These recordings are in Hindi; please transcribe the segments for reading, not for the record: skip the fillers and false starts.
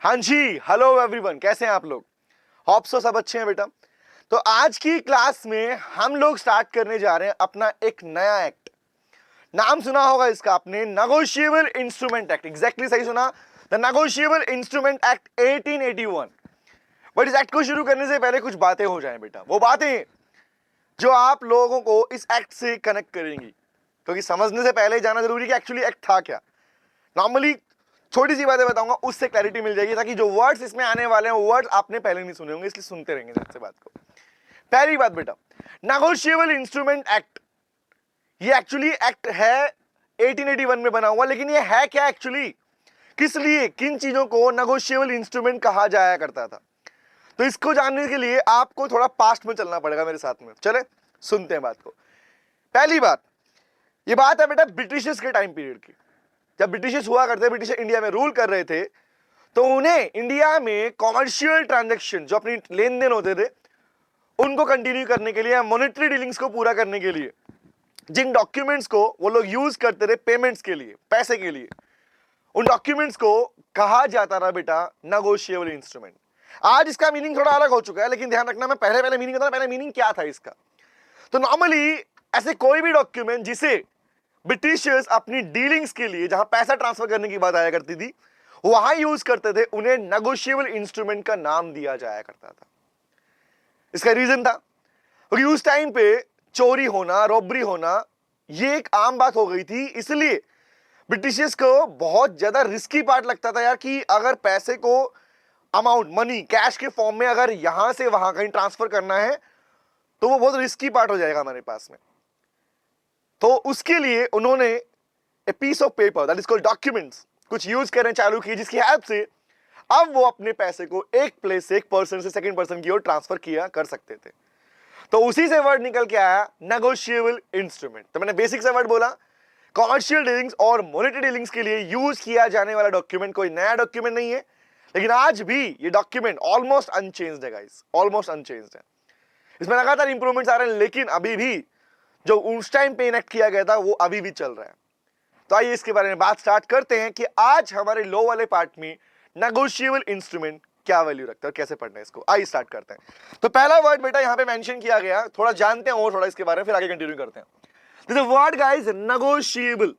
हाँ जी, हेलो एवरीवन, कैसे हैं आप लोग? होप सो सब अच्छे हैं बेटा। तो आज की क्लास में हम लोग स्टार्ट करने जा रहे हैं अपना एक नया एक्ट। नाम सुना होगा इसका आपने, नेगोशिएबल इंस्ट्रूमेंट एक्ट। एग्जैक्टली सही सुना, the negotiable instrument act 1881। But इस एक्ट को शुरू करने से पहले कुछ बातें हो जाएं बेटा, वो बातें जो आप लोगों को इस एक्ट से कनेक्ट करेंगी, क्योंकि समझने से पहले जाना जरूरी कि एक्चुअली एक्ट था क्या। नॉर्मली छोटी सी बातें बताऊंगा, उससे क्लैरिटी मिल जाएगी, ताकि जो वर्ड्स इसमें आने वाले हैं वो वर्ड्स आपने पहले नहीं सुने होंगे, इसलिए सुनते रहेंगे ध्यान से बात को। पहली बात बेटा, नेगोशिएबल इंस्ट्रूमेंट एक्ट, ये एक्चुअली एक्ट है 1881 में बना हुआ, लेकिन ये है क्या एक्चुअली, किस लिए, किन चीजों को नेगोशिएबल इंस्ट्रूमेंट कहा जाया करता था। तो इसको जानने के लिए आपको थोड़ा पास्ट में चलना पड़ेगा मेरे साथ में। चले सुनते हैं बात को। पहली बात, ये बात है बेटा ब्रिटिशर्स के टाइम पीरियड की। जब ब्रिटिशर्स हुआ करते, ब्रिटिश इंडिया में रूल कर रहे थे, तो उन्हें इंडिया में कॉमर्शियल ट्रांजैक्शन जो अपनी लेन देन होते थे उनको कंटिन्यू करने के लिए, मॉनेटरी डीलिंग्स को पूरा करने के लिए, जिन डॉक्यूमेंट्स को वो लोग यूज करते थे पेमेंट्स के लिए, पैसे के लिए, उन डॉक्यूमेंट्स को कहा जाता था बेटा नेगोशिएबल इंस्ट्रूमेंट। आज इसका मीनिंग थोड़ा अलग हो चुका है, लेकिन ध्यान रखना, मैं पहले मीनिंग बताऊं, पहले मीनिंग क्या था इसका। तो नॉर्मली ऐसे कोई भी डॉक्यूमेंट जिसे ब्रिटिशर्स अपनी डीलिंग्स के लिए, जहां पैसा ट्रांसफर करने की बात आया करती थी, वहां यूज करते थे, उन्हें नेगोशिएबल इंस्ट्रूमेंट का नाम दिया जाया करता था। इसका रीजन था क्योंकि उस टाइम पे चोरी होना, रॉबरी होना, ये एक आम बात हो गई थी। इसलिए ब्रिटिशर्स को बहुत ज्यादा रिस्की पार्ट लगता था यार, कि अगर पैसे को अमाउंट, मनी, कैश के फॉर्म में अगर यहां से वहां कहीं ट्रांसफर करना है तो वो बहुत रिस्की पार्ट हो जाएगा हमारे पास में। तो उसके लिए उन्होंने a piece of paper, that is called documents, कुछ यूज करने चालू किए, जिसकी हेल्प से अब वो अपने पैसे को एक प्लेस से, एक पर्सन से सेकंड पर्सन की ओर ट्रांसफर किया कर सकते थे। तो उसी से वर्ड निकल के आया नेगोशिएबल इंस्ट्रूमेंट। तो मैंने बेसिक से वर्ड बोला, कॉमर्शियल डीलिंग्स और मॉनेटरी डीलिंग्स के लिए यूज किया जाने वाला डॉक्यूमेंट कोई नया डॉक्यूमेंट नहीं है, लेकिन आज भी ये डॉक्यूमेंट ऑलमोस्ट अनचेंज्ड है गाइस, ऑलमोस्ट अनचेंज्ड है। इसमें लगातार इंप्रूवमेंट्स आ रहे हैं, लेकिन अभी भी जो उस टाइम पे इनेक्ट किया गया था वो अभी भी चल रहा है। तो आइए इसके बारे में बात स्टार्ट करते हैं कि आज हमारे लो वाले पार्ट में नेगोशिएबल इंस्ट्रूमेंट क्या वैल्यू रखता है और कैसे पढ़ना है इसको। आइए स्टार्ट करते हैं। तो पहला वर्ड बेटा यहां पे मेंशन किया गया, थोड़ा जानते हैं और थोड़ा इसके बारे में, फिर आगे कंटिन्यू करते हैं। This word guys, negotiable.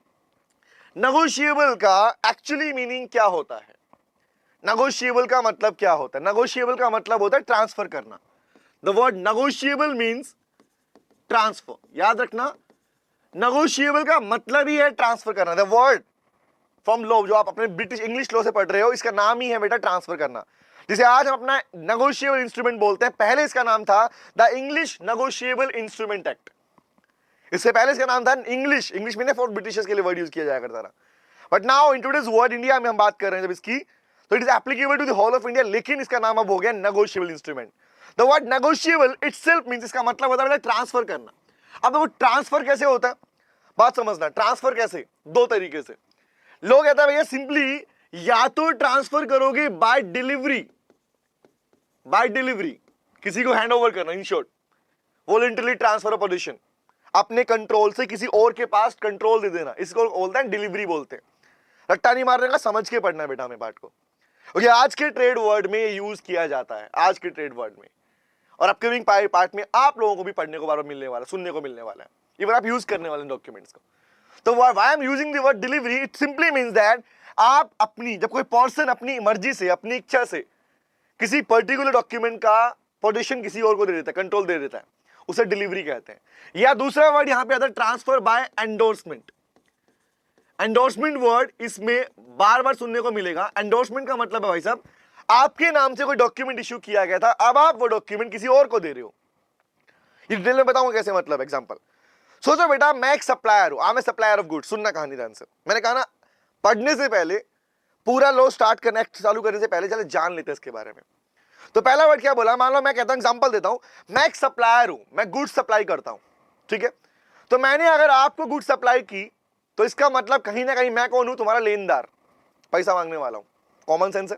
Negotiable का एक्चुअली मीनिंग क्या होता है? नेगोशिएबल का मतलब क्या होता है? नेगोशिएबल का मतलब होता है ट्रांसफर करना। The word negotiable means transfer. याद रखना, नेगोशिएबल का मतलब ही है ट्रांसफर करना। द वर्ड फ्रॉम लॉ, जो आप अपने ब्रिटिश इंग्लिश लॉ से पढ़ रहे हो, इसका नाम ही है बेटा ट्रांसफर करना, जिसे आज हम अपना नेगोशिएबल इंस्ट्रूमेंट बोलते हैं। पहले इसका नाम था the English negotiable instrument act. इससे पहले इसका नाम था इंग्लिश में ने फॉर ब्रिटिशर्स के लिए वर्ड यूज किया जाया करता था। But now in today's word India में हम बात कर रहे हैं जब इसकी, तो it is applicable to the whole of India, लेकिन इसका नाम अब हो गया negotiable instrument. The word negotiable itself means, इसका मतलब होता है ट्रांसफर करना। अब वो ट्रांसफर कैसे होता है, बात समझना। ट्रांसफर कैसे? दो तरीके से। लोग कहते हैं भैया सिंपली या तो ट्रांसफर करोगे बाय डिलीवरी, किसी को हैंड ओवर करना, in short voluntary transfer of position, अपने कंट्रोल से किसी और के पास कंट्रोल दे देना, इसको बोलते हैं डिलीवरी बोलते हैं। रट्टा नहीं मारने का, समझ के पढ़ना है बेटा हमें पार्ट को। ओके, आज के ट्रेड वर्ड में यूज किया जाता है, आज के ट्रेड वर्ड में, और अपकमिंग पार्ट में आप लोगों को भी पढ़ने को बार बार मिलने वाला, सुनने को मिलने वाला है, इवन आप यूज करने वाले डॉक्यूमेंट्स को। तो why I am using the word delivery, it simply means that आप अपनी, जब कोई पर्सन अपनी मर्जी से, अपनी इच्छा से किसी पर्टिकुलर डॉक्यूमेंट का पोजीशन किसी और को दे देता है, कंट्रोल दे देता है, उसे डिलीवरी कहते हैं। या दूसरा वर्ड यहां पे आता है transfer by endorsement. Endorsement word इसमें बार बार सुनने को मिलेगा। एंडोर्समेंट का मतलब है भाई साहब, आपके नाम से कोई डॉक्यूमेंट इश्यू किया गया था, अब आप वो डॉक्यूमेंट किसी और को दे रहे हो। ये डिटेल में बताऊंगा कैसे, मतलब एग्जांपल। सोचो बेटा, मैं एक सप्लायर हूं, I am a supplier of goods. सुनना कहानी ध्यान से, मैंने कहा ना पढ़ने से पहले, पूरा लो स्टार्ट करने चालू करने से पहले चले जान लेते हैं इसके बारे में। तो पहला वर्ड क्या बोला, मान लो मैं कहता हूं, एग्जांपल देता हूं, मैं एक सप्लायर हूं, मैं गुड्स सप्लाई करता हूं, ठीक है। तो मैंने अगर आपको गुड्स सप्लाई की, तो इसका मतलब कहीं ना कहीं मैं कौन हूं, तुम्हारा लेनदार, पैसा मांगने वाला हूं। कॉमन सेंस है।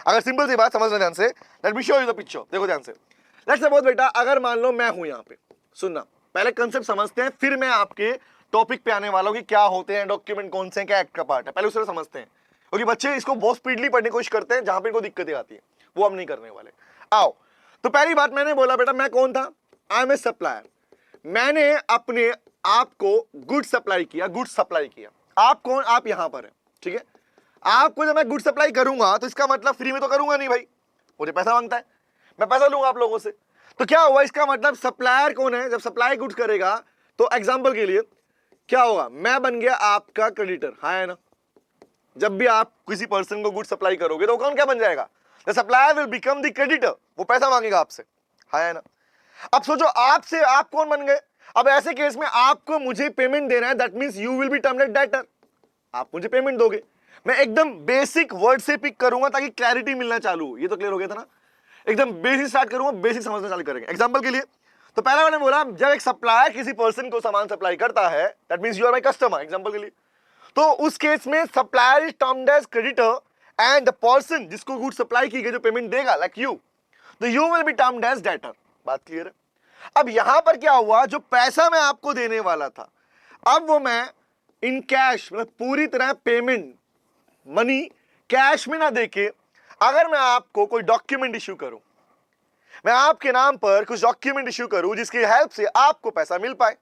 अगर सिंपल सी बात समझना ध्यान से, let me show you the picture, देखो ध्यान से। लेट्स सपोज बेटा, अगर मान लो मैं हूं यहां पे, सुनना, पहले कंसेप्ट समझते हैं, फिर मैं आपके टॉपिक पे आने वाला हूं कि क्या होते हैं डॉक्यूमेंट, कौन से हैं, क्या एक्ट का पार्ट है, पहले उसे समझते हैं। क्योंकि बच्चे इसको बहुत स्पीडली पढ़ने की कोशिश करते हैं, जहां पे इनको दिक्कतें आती है वो हम नहीं करने वाले। आओ, तो पहली बात मैंने बोला बेटा मैं कौन था, आई एम ए सप्लायर। मैंने अपने आप को गुड सप्लाई किया, गुड सप्लाई किया। आप कौन, आप यहां पर है, ठीक है। आपको जब मैं गुड सप्लाई करूंगा तो इसका मतलब फ्री में तो करूंगा नहीं भाई, मुझे पैसा मांगता है, मैं पैसा लूंगा आप लोगों से। तो क्या हुआ, इसका मतलब सप्लायर कौन है, जब सप्लाई गुड्स करेगा तो एग्जांपल के लिए क्या होगा, मैं बन गया आपका क्रेडिटर, हाँ है ना। जब भी आप किसी पर्सन को गुड सप्लाई करोगे तो कौन क्या बन जाएगा, the supplier will become the creditor, वो पैसा मांगेगा आपसे, हाँ है ना। अब सोचो आपसे आप कौन बन गए। अब ऐसे केस में आपको मुझे पेमेंट देना है, that means you will B terminate debtor, आप मुझे पेमेंट दोगे। मैं एकदम बेसिक वर्ड से पिक करूंगा ताकि क्लैरिटी मिलना चालू हो, ये तो क्लियर हो गया था ना। एकदम बेसिक स्टार्ट करूंगा, बेसिक समझना चालू करेंगे। एग्जांपल के लिए तो पहला मैंने बोला जब एक सप्लायर किसी पर्सन को सामान सप्लाई करता है, that means you are my customer, example के लिए, तो उस केस में supplier is termed as creditor and the person जिसको गुड सप्लाई की गई जो पेमेंट देगा लाइक यू, तो you will be termed as debtor. बात क्लियर है। अब यहां पर क्या हुआ, जो पैसा मैं आपको देने वाला था अब वो मैं इन कैश, मतलब पूरी तरह पेमेंट मनी कैश में ना देके, अगर मैं आपको कोई डॉक्यूमेंट इश्यू करूं, मैं आपके नाम पर कुछ डॉक्यूमेंट इश्यू करूं जिसकी हेल्प से आपको पैसा मिल पाए,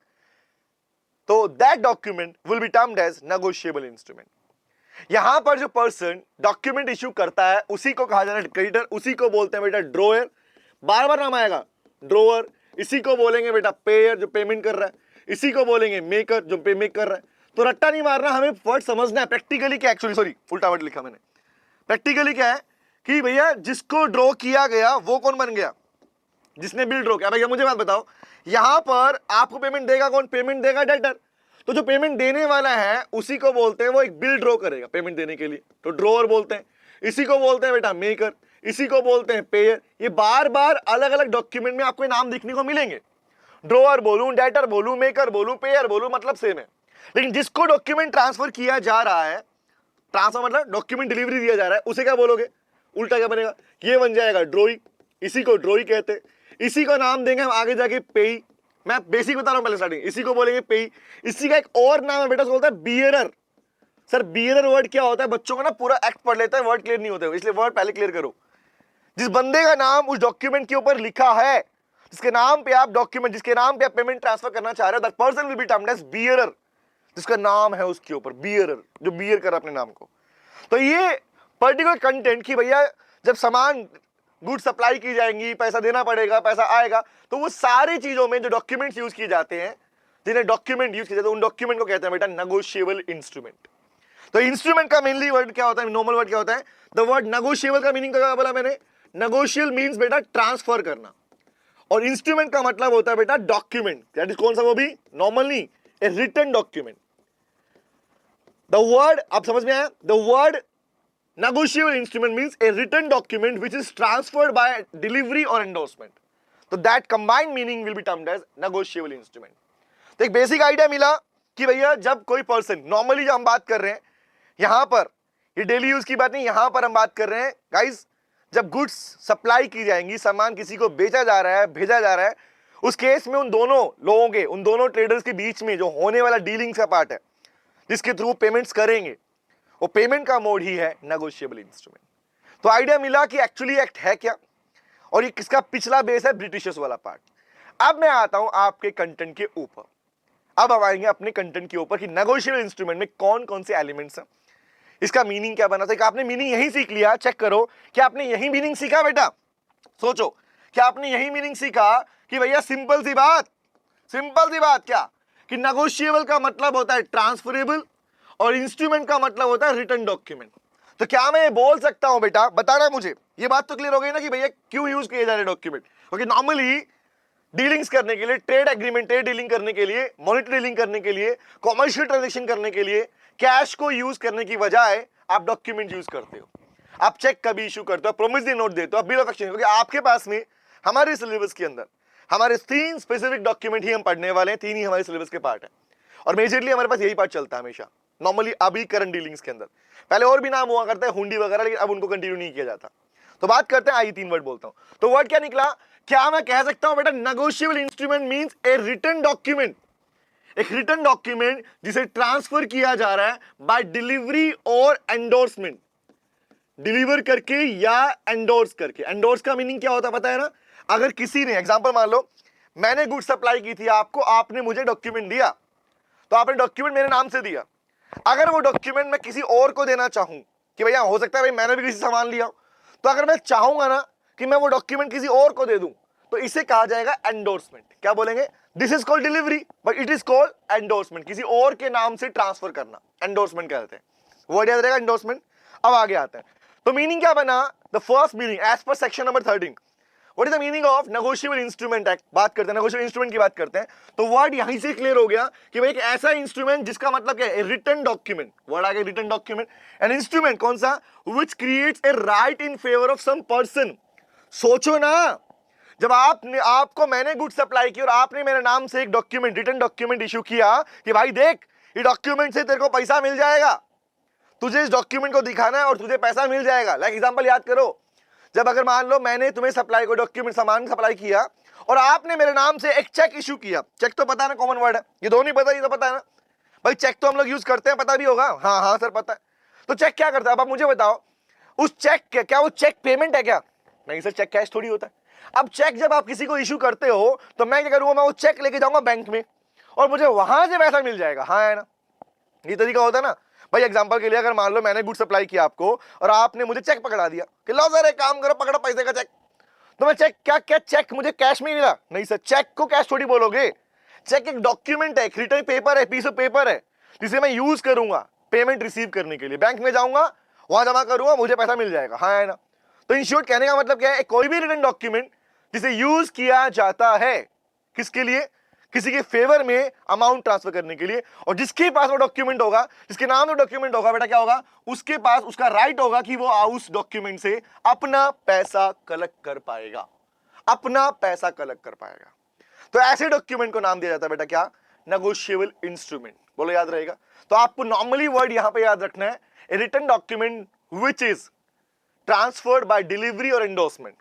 तो that document will be termed as negotiable instrument. यहां पर जो पर्सन डॉक्यूमेंट इश्यू करता है उसी को कहा जाता है क्रेडिटर, उसी को बोलते हैं बेटा ड्रोअर, बार बार नाम आएगा ड्रोअर। इसी को बोलेंगे बेटा पेयर जो पेमेंट कर रहा है, इसी को बोलेंगे मेकर जो पेमेंट कर रहा है। तो रट्टा नहीं मारना, हमें वर्ड समझना है प्रैक्टिकली क्या, एक्चुअली सॉरी उल्टा वर्ड लिखा मैंने। प्रैक्टिकली क्या है कि भैया जिसको ड्रॉ किया गया वो कौन बन गया, जिसने बिल ड्रॉ किया। भैया मुझे बात बताओ, यहां पर आपको पेमेंट देगा कौन, पेमेंट देगा डेटर। तो जो पेमेंट देने वाला है उसी को बोलते हैं वो एक बिल ड्रॉ करेगा पेमेंट देने के लिए, तो ड्रॉअर बोलते हैं। इसी को बोलते हैं बेटा मेकर, इसी को बोलते हैं पेयर। ये बार बार अलग अलग डॉक्यूमेंट में आपको नाम दिखने को मिलेंगे, ड्रॉअर बोलूं, डेटर बोलूं, मेकर बोलूं, पेयर बोलूं, मतलब सेम है। लेकिन जिसको डॉक्यूमेंट ट्रांसफर किया जा रहा है, ट्रांसफर मतलब डॉक्यूमेंट डिलीवरी दिया जा रहा है, उसे क्या बोलोगे, उल्टा क्या बनेगा, ये बन जाएगा ड्रॉई, इसी को ड्रॉई कहते हैं। इसी का नाम देंगे हम आगे जाके पेई, मैं बेसिक बता रहा हूं पहले स्टार्टिंग, इसी को बोलेंगे पेई। इसी का एक और नाम है बेटा, उसको बोलता है बियरर। सर बियरर वर्ड क्या होता है, बच्चों को ना पूरा एक्ट पढ़ लेता है, वर्ड क्लियर नहीं होते, इसलिए वर्ड पहले क्लियर करो। जिस बंदे का नाम उस डॉक्यूमेंट के ऊपर लिखा है, जिसके नाम पे आप डॉक्यूमेंट, जिसके नाम पे आप पेमेंट ट्रांसफर करना चाह रहे हो, that person will be termed as bearer, जिसका नाम है उसके ऊपर बियरर, जो बियर कर अपने नाम को। तो ये पर्टिकुलर कंटेंट की भैया जब सामान गुड सप्लाई की जाएंगी, पैसा देना पड़ेगा, पैसा आएगा, तो वो सारी चीजों में जो डॉक्यूमेंट्स यूज किए जाते हैं, जिन्हें डॉक्यूमेंट यूज किए जाते हैं, उन डॉक्यूमेंट को कहते हैं बेटा नेगोशिएबल इंस्ट्रूमेंट। तो इंस्ट्रूमेंट का मेनली वर्ड क्या होता है, नॉर्मल वर्ड क्या होता है, द वर्ड नेगोशिएबल का मीनिंग क्या बोला मैंने, नेगोशियल मींस बेटा ट्रांसफर करना, और इंस्ट्रूमेंट का मतलब होता है बेटा डॉक्यूमेंट। दैट इज कौन सा, वो भी नॉर्मल नहीं, a written document. The word आप समझ में आया, the word negotiable instrument means a written document which is transferred by delivery or endorsement. तो that combined meaning will be termed as negotiable instrument. तो एक बेसिक आइडिया मिला कि भैया जब कोई पर्सन, नॉर्मली जो हम बात कर रहे हैं यहां पर, ये डेली यूज की बात नहीं, यहां पर हम बात कर रहे हैं गाइस, जब गुड्स सप्लाई की जाएंगी, सामान किसी को बेचा जा रहा है, भेजा जा रहा है, उस केस में उन दोनों लोगों के, उन दोनों ट्रेडर्स के बीच में जो होने वाला डीलिंग्स का पार्ट है, जिसके थ्रू पेमेंट्स करेंगे, वो पेमेंट का मोड ही है नेगोशिएबल इंस्ट्रूमेंट। तो आइडिया मिला कि एक्चुअली एक्ट है क्या, और ये किसका पिछला बेस है, ब्रिटिशर्स वाला पार्ट। अब मैं आता हूं आपके कंटेंट के ऊपर, अब हम आएंगे अपने कंटेंट के ऊपर कि नेगोशिएबल इंस्ट्रूमेंट में कौन कौन से एलिमेंट्स हैं, इसका मीनिंग क्या बना था। आपने मीनिंग यही सीख लिया, चेक करो कि आपने यही मीनिंग सीखा बेटा, सोचो क्या आपने यही मीनिंग सीखा कि भैया सिंपल सी बात क्या, कि नेगोशिएबल का मतलब होता है ट्रांसफरेबल और इंस्ट्रूमेंट का मतलब होता है रिटन डॉक्यूमेंट। तो क्या मैं ये बोल सकता हूं बेटा, बताना मुझे, ये बात तो क्लियर हो गई ना कि भैया क्यों यूज किए जा रहे डॉक्यूमेंट। क्योंकि नॉर्मली डीलिंग्स करने के लिए, ट्रेड एग्रीमेंट, ट्रेड डीलिंग करने के लिए, मॉनेटरी डीलिंग करने के लिए, कॉमर्शियल ट्रांजेक्शन करने के लिए कैश को यूज करने की बजाय आप डॉक्यूमेंट यूज करते हो, आप चेक का भी इशू करते हो, प्रोमिसरी नोट देते हो, बिल ऑफ एक्सचेंज। क्योंकि आपके पास में हमारे सिलेबस के अंदर हमारे 3 स्पेसिफिक डॉक्यूमेंट ही हम पढ़ने वाले हैं, 3 ही हमारे सिलेबस के पार्ट है, और मेजरली हमारे पास यही पार्ट चलता है हमेशा नॉर्मली अभी करंट डीलिंग्स के अंदर। पहले और भी नाम हुआ करता है हुंडी वगैरह, लेकिन अब उनको कंटिन्यू नहीं किया जाता। तो बात करते हैं, आई 3 वर्ड बोलता हूं। तो वर्ड क्या निकला, क्या मैं कह सकता हूं बेटा negotiable instrument means a written document, एक रिटन डॉक्यूमेंट जिसे ट्रांसफर किया जा रहा है बाय डिलीवरी और एंडोर्समेंट। डिलीवर करके या एंडोर्स करके। एंडोर्स का मीनिंग क्या होता है पता है ना? अगर किसी ने, एग्जांपल मान लो मैंने गुड सप्लाई की थी आपको, आपने मुझे डॉक्यूमेंट दिया, तो आपने डॉक्यूमेंट मेरे नाम से दिया। अगर वो डॉक्यूमेंट मैं किसी और को देना चाहूं कि भैया हो सकता है भाई मैंने भी किसी सामान लिया, तो अगर मैं चाहूंगा ना कि मैं वो डॉक्यूमेंट किसी और को दे दूं, तो इसे कहा जाएगा एंडोर्समेंट। क्या बोलेंगे? This is called delivery but it is called endorsement. किसी और के नाम से ट्रांसफर करना एंडोर्समेंट कहते हैं। वर्ड याद रहेगा एंडोर्समेंट। अब आगे आते हैं, तो मीनिंग क्या बना? The first meaning as per section number 13, what is the meaning of negotiable instrument act. बात करते हैं नेगोशिएबल इंस्ट्रूमेंट की, बात करते हैं। तो वर्ड यहीं से क्लियर हो गया कि भाई एक ऐसा इंस्ट्रूमेंट जिसका मतलब क्या है? Written document. वर्ड आ गया रिटन डॉक्यूमेंट। एन इंस्ट्रूमेंट कौन सा? Which creates a right in favour of some person. सोचो ना, जब आपको मैंने गुड सप्लाई की और आपने मेरे नाम से एक डॉक्यूमेंट, रिटन डॉक्यूमेंट इशू किया कि भाई देख, ये डॉक्यूमेंट से तेरे को पैसा मिल जाएगा, तुझे इस डॉक्यूमेंट को दिखाना है और तुझे पैसा मिल जाएगा। लाइक एग्जांपल याद करो, जब अगर मान लो मैंने तुम्हें सप्लाई को डॉक्यूमेंट सामान सप्लाई किया और आपने मेरे नाम से एक चेक इशू किया। चेक तो पता है ना, कॉमन वर्ड है, ये दो नहीं पता, ये तो पता है ना भाई। चेक तो हम लोग यूज करते हैं, पता भी होगा। हाँ हाँ सर पता है। तो चेक क्या करता है? अब आप मुझे बताओ, उस चेक के क्या वो चेक पेमेंट है क्या? नहीं सर, चेक कैश थोड़ी होता है। अब चेक जब आप किसी को इशू करते हो तो मैं क्या करूंगा? मैं वो चेक लेके जाऊंगा बैंक में और मुझे वहां से पैसा मिल जाएगा। हाँ है ना, ये तरीका होता है ना भाई। एग्जांपल के लिए अगर मान लो मैंने गुड सप्लाई किया आपको और आपने मुझे चेक पकड़ा दिया कि लो सर एक काम करो, पकड़ो पैसे का चेक। तो मैं चेक क्या क्या चेक मुझे कैश में मिला? नहीं सर, चेक को कैश थोड़ी बोलोगे। चेक एक डॉक्यूमेंट है, एक रिटन पेपर है, पीस ऑफ पेपर है, जिसे मैं यूज करूंगा पेमेंट रिसीव करने के लिए। बैंक में जाऊंगा, वहां जमा करूंगा, मुझे पैसा मिल जाएगा। हाँ है ना। तो इन शॉर्ट कहने का मतलब क्या है? कोई भी रिटन डॉक्यूमेंट जिसे यूज किया जाता है किसके लिए? किसी के फेवर में अमाउंट ट्रांसफर करने के लिए। और जिसके पास वो डॉक्यूमेंट होगा, जिसके नाम में डॉक्यूमेंट होगा, बेटा क्या होगा? उसके पास उसका राइट होगा कि वो उस डॉक्यूमेंट से अपना पैसा कलेक्ट कर पाएगा, अपना पैसा कलेक्ट कर पाएगा। तो ऐसे डॉक्यूमेंट को नाम दिया जाता है बेटा क्या? Negotiable instrument. बोलो याद रहेगा। तो आपको नॉर्मली वर्ड यहां पे याद रखना है, a written document which is transferred by delivery और endorsement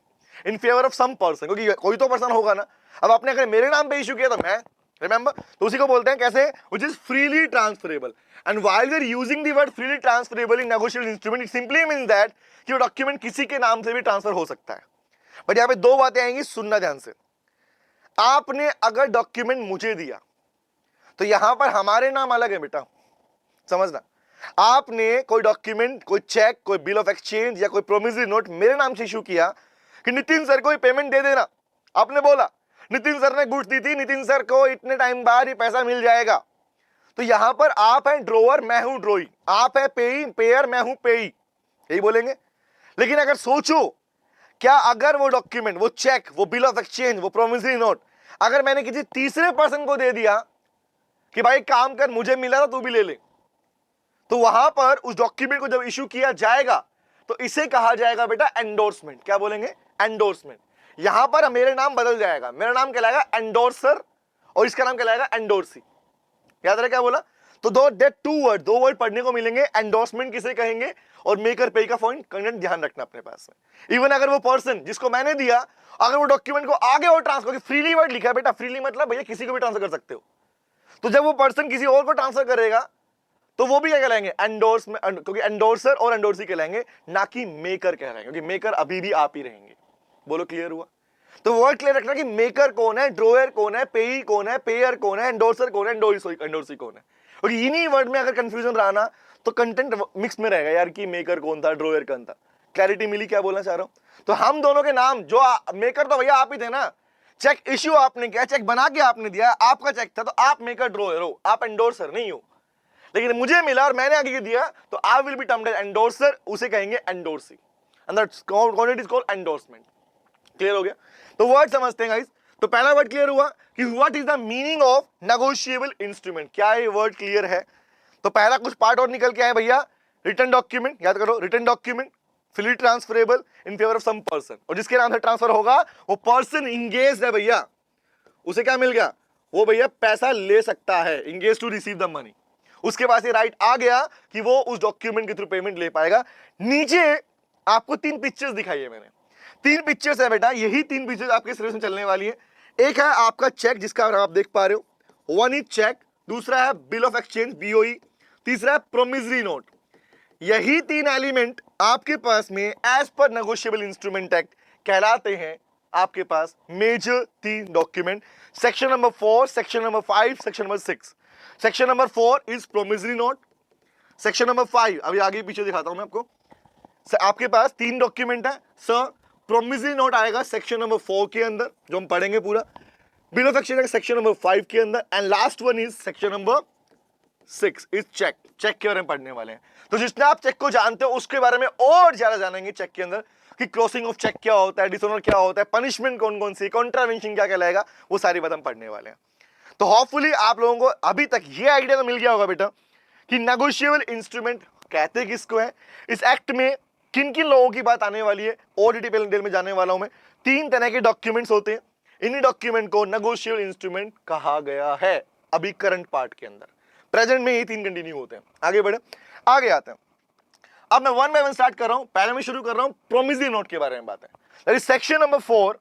in favour of some person. क्योंकि कोई तो पर्सन होगा ना। अब आपने अगर मेरे नाम पे इशू किया तो मैं, रिमेंबर, तो उसी को बोलते हैं कैसे? Which is freely transferable. And while we are using the word freely transferable in negotiable instrument, it simply means that कि वो डॉक्यूमेंट किसी के नाम से भी ट्रांसफर हो सकता है। बट यहां पे दो बातें आएंगी, सुनना ध्यान से। आपने अगर डॉक्यूमेंट मुझे दिया तो यहां पर हमारे नाम अलग है बेटा, समझना। आपने कोई डॉक्यूमेंट, कोई चेक, कोई बिल ऑफ एक्सचेंज या कोई प्रोमिसरी नोट मेरे नाम से इशू किया कि नितिन सर को पेमेंट दे देना। आपने बोला नितिन सर ने गुड्स दी थी, नितिन सर को इतने टाइम बाद ये पैसा मिल जाएगा। तो यहां पर आप हैं ड्रोअर, मैं हूं ड्रोई। आप है पेई, पेयर, मैं हूं पेई, यही बोलेंगे। लेकिन अगर सोचो, क्या अगर वो डॉक्यूमेंट, वो चेक, वो बिल ऑफ एक्सचेंज, वो प्रोमिसरी नोट अगर मैंने किसी तीसरे पर्सन को दे दिया कि भाई काम कर, मुझे मिला था तू भी ले ले, तो वहां पर उस डॉक्यूमेंट को जब इशू किया जाएगा तो इसे कहा जाएगा बेटा एंडोर्समेंट। क्या बोलेंगे? एंडोर्समेंट। यहां पर मेरे नाम बदल जाएगा, मेरा नाम कहलाएगा एंडोर्सर और इसका नाम कहलाएगा एंडोर्सी। याद रहे क्या बोला? तो दो वर्ड पढ़ने को मिलेंगे। एंडोर्समेंट किसे कहेंगे और मेकर पे का पॉइंट कंटेंट ध्यान रखना अपने पास में। इवन अगर वो पर्सन जिसको मैंने दिया, अगर वो डॉक्यूमेंट को आगे और ट्रांसफर, फ्रीली वर्ड लिखा है बेटा, फ्रीली मतलब भैया किसी को भी ट्रांसफर कर सकते हो। तो जब वो पर्सन किसी और को ट्रांसफर करेगा तो वो भी क्या कहलाएंगे? एंडोर्समेंट, क्योंकि एंडोर्सर और एंडोर्सी कहलाएंगे, ना कि मेकर कहलाएंगे, क्योंकि मेकर अभी भी आप ही रहेंगे। बोलो क्लियर हुआ? तो वर्ड क्लियर रखना कि मेकर कौन है, ड्रोअर कौन है, पेई कौन है, पेयर कौन है, एंडोर्सर कौन है, एंडोर्सी कौन है। और इन्हीं वर्ड में अगर कंफ्यूजन रहा ना तो कंटेंट मिक्स में रहेगा यार कि मेकर कौन था, ड्रोअर कौन था। क्लैरिटी मिली क्या बोलना चाह रहा हूं? तो हम दोनों के नाम, जो मेकर तो भैया आप ही थे ना, चेक इश्यू आपने किया, चेक बना के आपने दिया, आपका चेक था, तो आप मेकर ड्रोअर हो, आप एंडोर्सर नहीं हो। लेकिन मुझे मिला और मैंने आगे दिया तो I will be termed as endorser, उसे कहेंगे endorsee, and that's called, it is called endorsement. Clear हो गया? तो वर्ड समझते हैं गाइस। तो पहला वर्ड क्लियर हुआ कि what is the meaning of negotiable instrument. क्या ये वर्ड क्लियर है? तो पहला कुछ पार्ट और निकल के आए भैया। रिटन डॉक्यूमेंट, याद करो, written document freely transferable in favour of some person, और जिसके नाम से ट्रांसफर होगा वो पर्सन इंगेज्ड है भैया, उसे क्या मिल गया? वो भैया पैसा ले सकता है, engage to receive the money. उसके पास ये राइट आ गया कि वो उस डॉक्यूमेंट के थ्रू पेमेंट ले पाएगा। नीचे आपको 3 पिक्चर्स दिखाई है मैंने, 3 पिक्चर्स है बेटा, यही 3 पिक्चर्स आपके सिलेबस में चलने वाली है। एक है आपका चेक जिसका आप देख पा रहे हो, वन इज चेक, दूसरा है बिल ऑफ एक्सचेंज BOE, तीसरा है प्रोमिसरी नोट। यही तीन एलिमेंट आपके पास में as per negotiable instrument act कहलाते हैं आपके पास मेजर तीन document. Section number 4, section number 5, section number 6। Section number 4 is promissory note. Section number 5 अभी आगे पीछे दिखाता हूं मैं आपको। आपके पास तीन डॉक्यूमेंट है सर। प्रोमिसरी नोट आएगा सेक्शन नंबर 4 के अंदर, जो हम पढ़ेंगे पूरा। बिलो सेक्शन सेक्शन नंबर 5 के अंदर, and last one is section number 6 is cheque. Cheque के बारे में पढ़ने वाले हैं। तो जितने आप चेक को जानते हो उसके बारे में और ज्यादा जानेंगे चेक के अंदर, कि क्लोजिंग ऑफ चेक क्या होता है, डिसऑनर क्या होता है, पनिशमेंट कौन कौन सी, कॉन्ट्रावेंशन क्या कहलाएगा, वो सारी बात हम पढ़ने वाले हैं। तो होपफुली आप लोगों को अभी तक ये आइडिया तो मिल गया होगा बेटा कि नेगोशिएबल इंस्ट्रूमेंट कहते किसको है। इस एक्ट में किन किन लोगों की बात आने वाली है और डिटेल में जाने वाला हूं मैं। तीन तरह के डॉक्यूमेंट्स होते हैं, इन्हीं डॉक्यूमेंट को नेगोशिएबल इंस्ट्रूमेंट कहा गया है अभी करंट पार्ट के अंदर। प्रेजेंट में ये तीन कंटिन्यू होते हैं। आगे बढ़े, आगे आते हैं। अब मैं वन बाय वन स्टार्ट कर रहा हूं। पहले मैं शुरू कर रहा हूं प्रोमिसरी नोट के बारे में बात है। That is section number 4,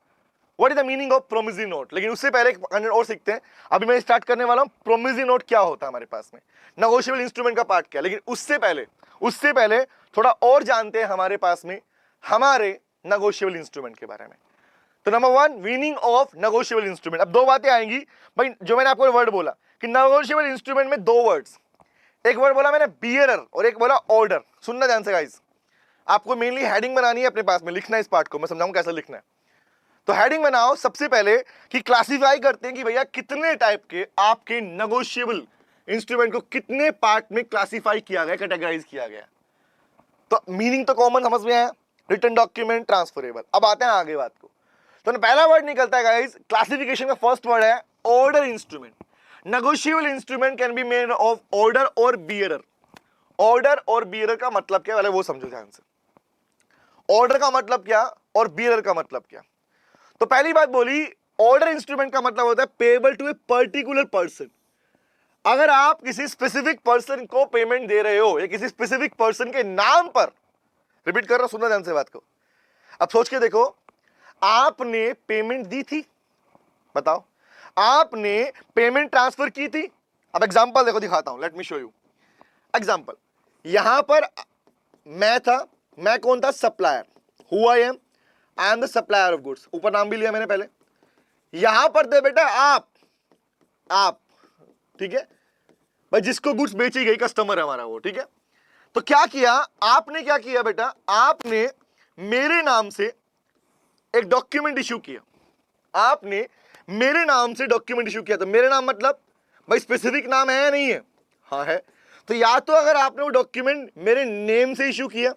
what is the meaning of promissory note. लेकिन उससे पहले एक कंटेंट और सीखते हैं। अभी मैं स्टार्ट करने वाला हूं प्रोमिसरी नोट क्या होता है हमारे पास में, नेगोशिएबल इंस्ट्रूमेंट का पार्ट क्या। लेकिन उससे पहले थोड़ा और जानते हैं हमारे पास में हमारे नेगोशिएबल इंस्ट्रूमेंट के बारे में। तो number 1, meaning of negotiable instrument. अब दो बातें आएंगी भाई, जो मैंने आपको वर्ड बोला कि नेगोशिएबल इंस्ट्रूमेंट में दो वर्ड्स, एक वर्ड बोला मैंने बियरर और एक बोला ऑर्डर। सुनना ध्यान से गाइस, आपको मेनली हेडिंग बनानी है अपने पास में, लिखना है इस पार्ट को, मैं समझाऊं कैसे लिखना है। तो हेडिंग बनाओ सबसे पहले कि क्लासिफाई करते हैं कि भैया कितने टाइप के आपके नेगोशिएबल इंस्ट्रूमेंट को कितने पार्ट में क्लासिफाई किया गया, कैटेगराइज किया गया। तो मीनिंग तो कॉमन समझ में आया, रिटन डॉक्यूमेंट, ट्रांसफरेबल। अब आते हैं आगे बात को। तो पहला वर्ड निकलता है गाइस क्लासिफिकेशन का, फर्स्ट वर्ड है order instrument. Negotiable instrument can be made of order और बियरर। ऑर्डर और बियरर का मतलब क्या, वाले वो समझो ध्यान से। ऑर्डर का मतलब क्या और बियरर का मतलब क्या। तो पहली बात बोली, ऑर्डर इंस्ट्रूमेंट का मतलब होता है payable to a particular person. अगर आप किसी स्पेसिफिक पर्सन को पेमेंट दे रहे हो या किसी स्पेसिफिक पर्सन के नाम पर, रिपीट कर रहा हूं, सुनना ध्यान से बात को। अब सोच के देखो, आपने पेमेंट दी थी, बताओ, आपने पेमेंट ट्रांसफर की थी। अब एग्जांपल देखो, दिखाता हूं, let me show you example. यहां पर मैं था, मैं कौन था, supplier. Who I am the supplier of goods. ऊपर नाम भी लिया मैंने पहले। यहां पर थे बेटा आप, ठीक है भाई, जिसको गुड्स बेची गई, कस्टमर है हमारा वो, ठीक है। तो क्या किया आपने, क्या किया बेटा, आपने मेरे नाम से एक डॉक्यूमेंट इशू किया। आपने मेरे नाम से डॉक्यूमेंट इशू किया। तो मेरे नाम मतलब भाई स्पेसिफिक नाम है या नहीं है, हाँ है। तो या तो अगर आपने वो डॉक्यूमेंट मेरे नेम से इशू किया,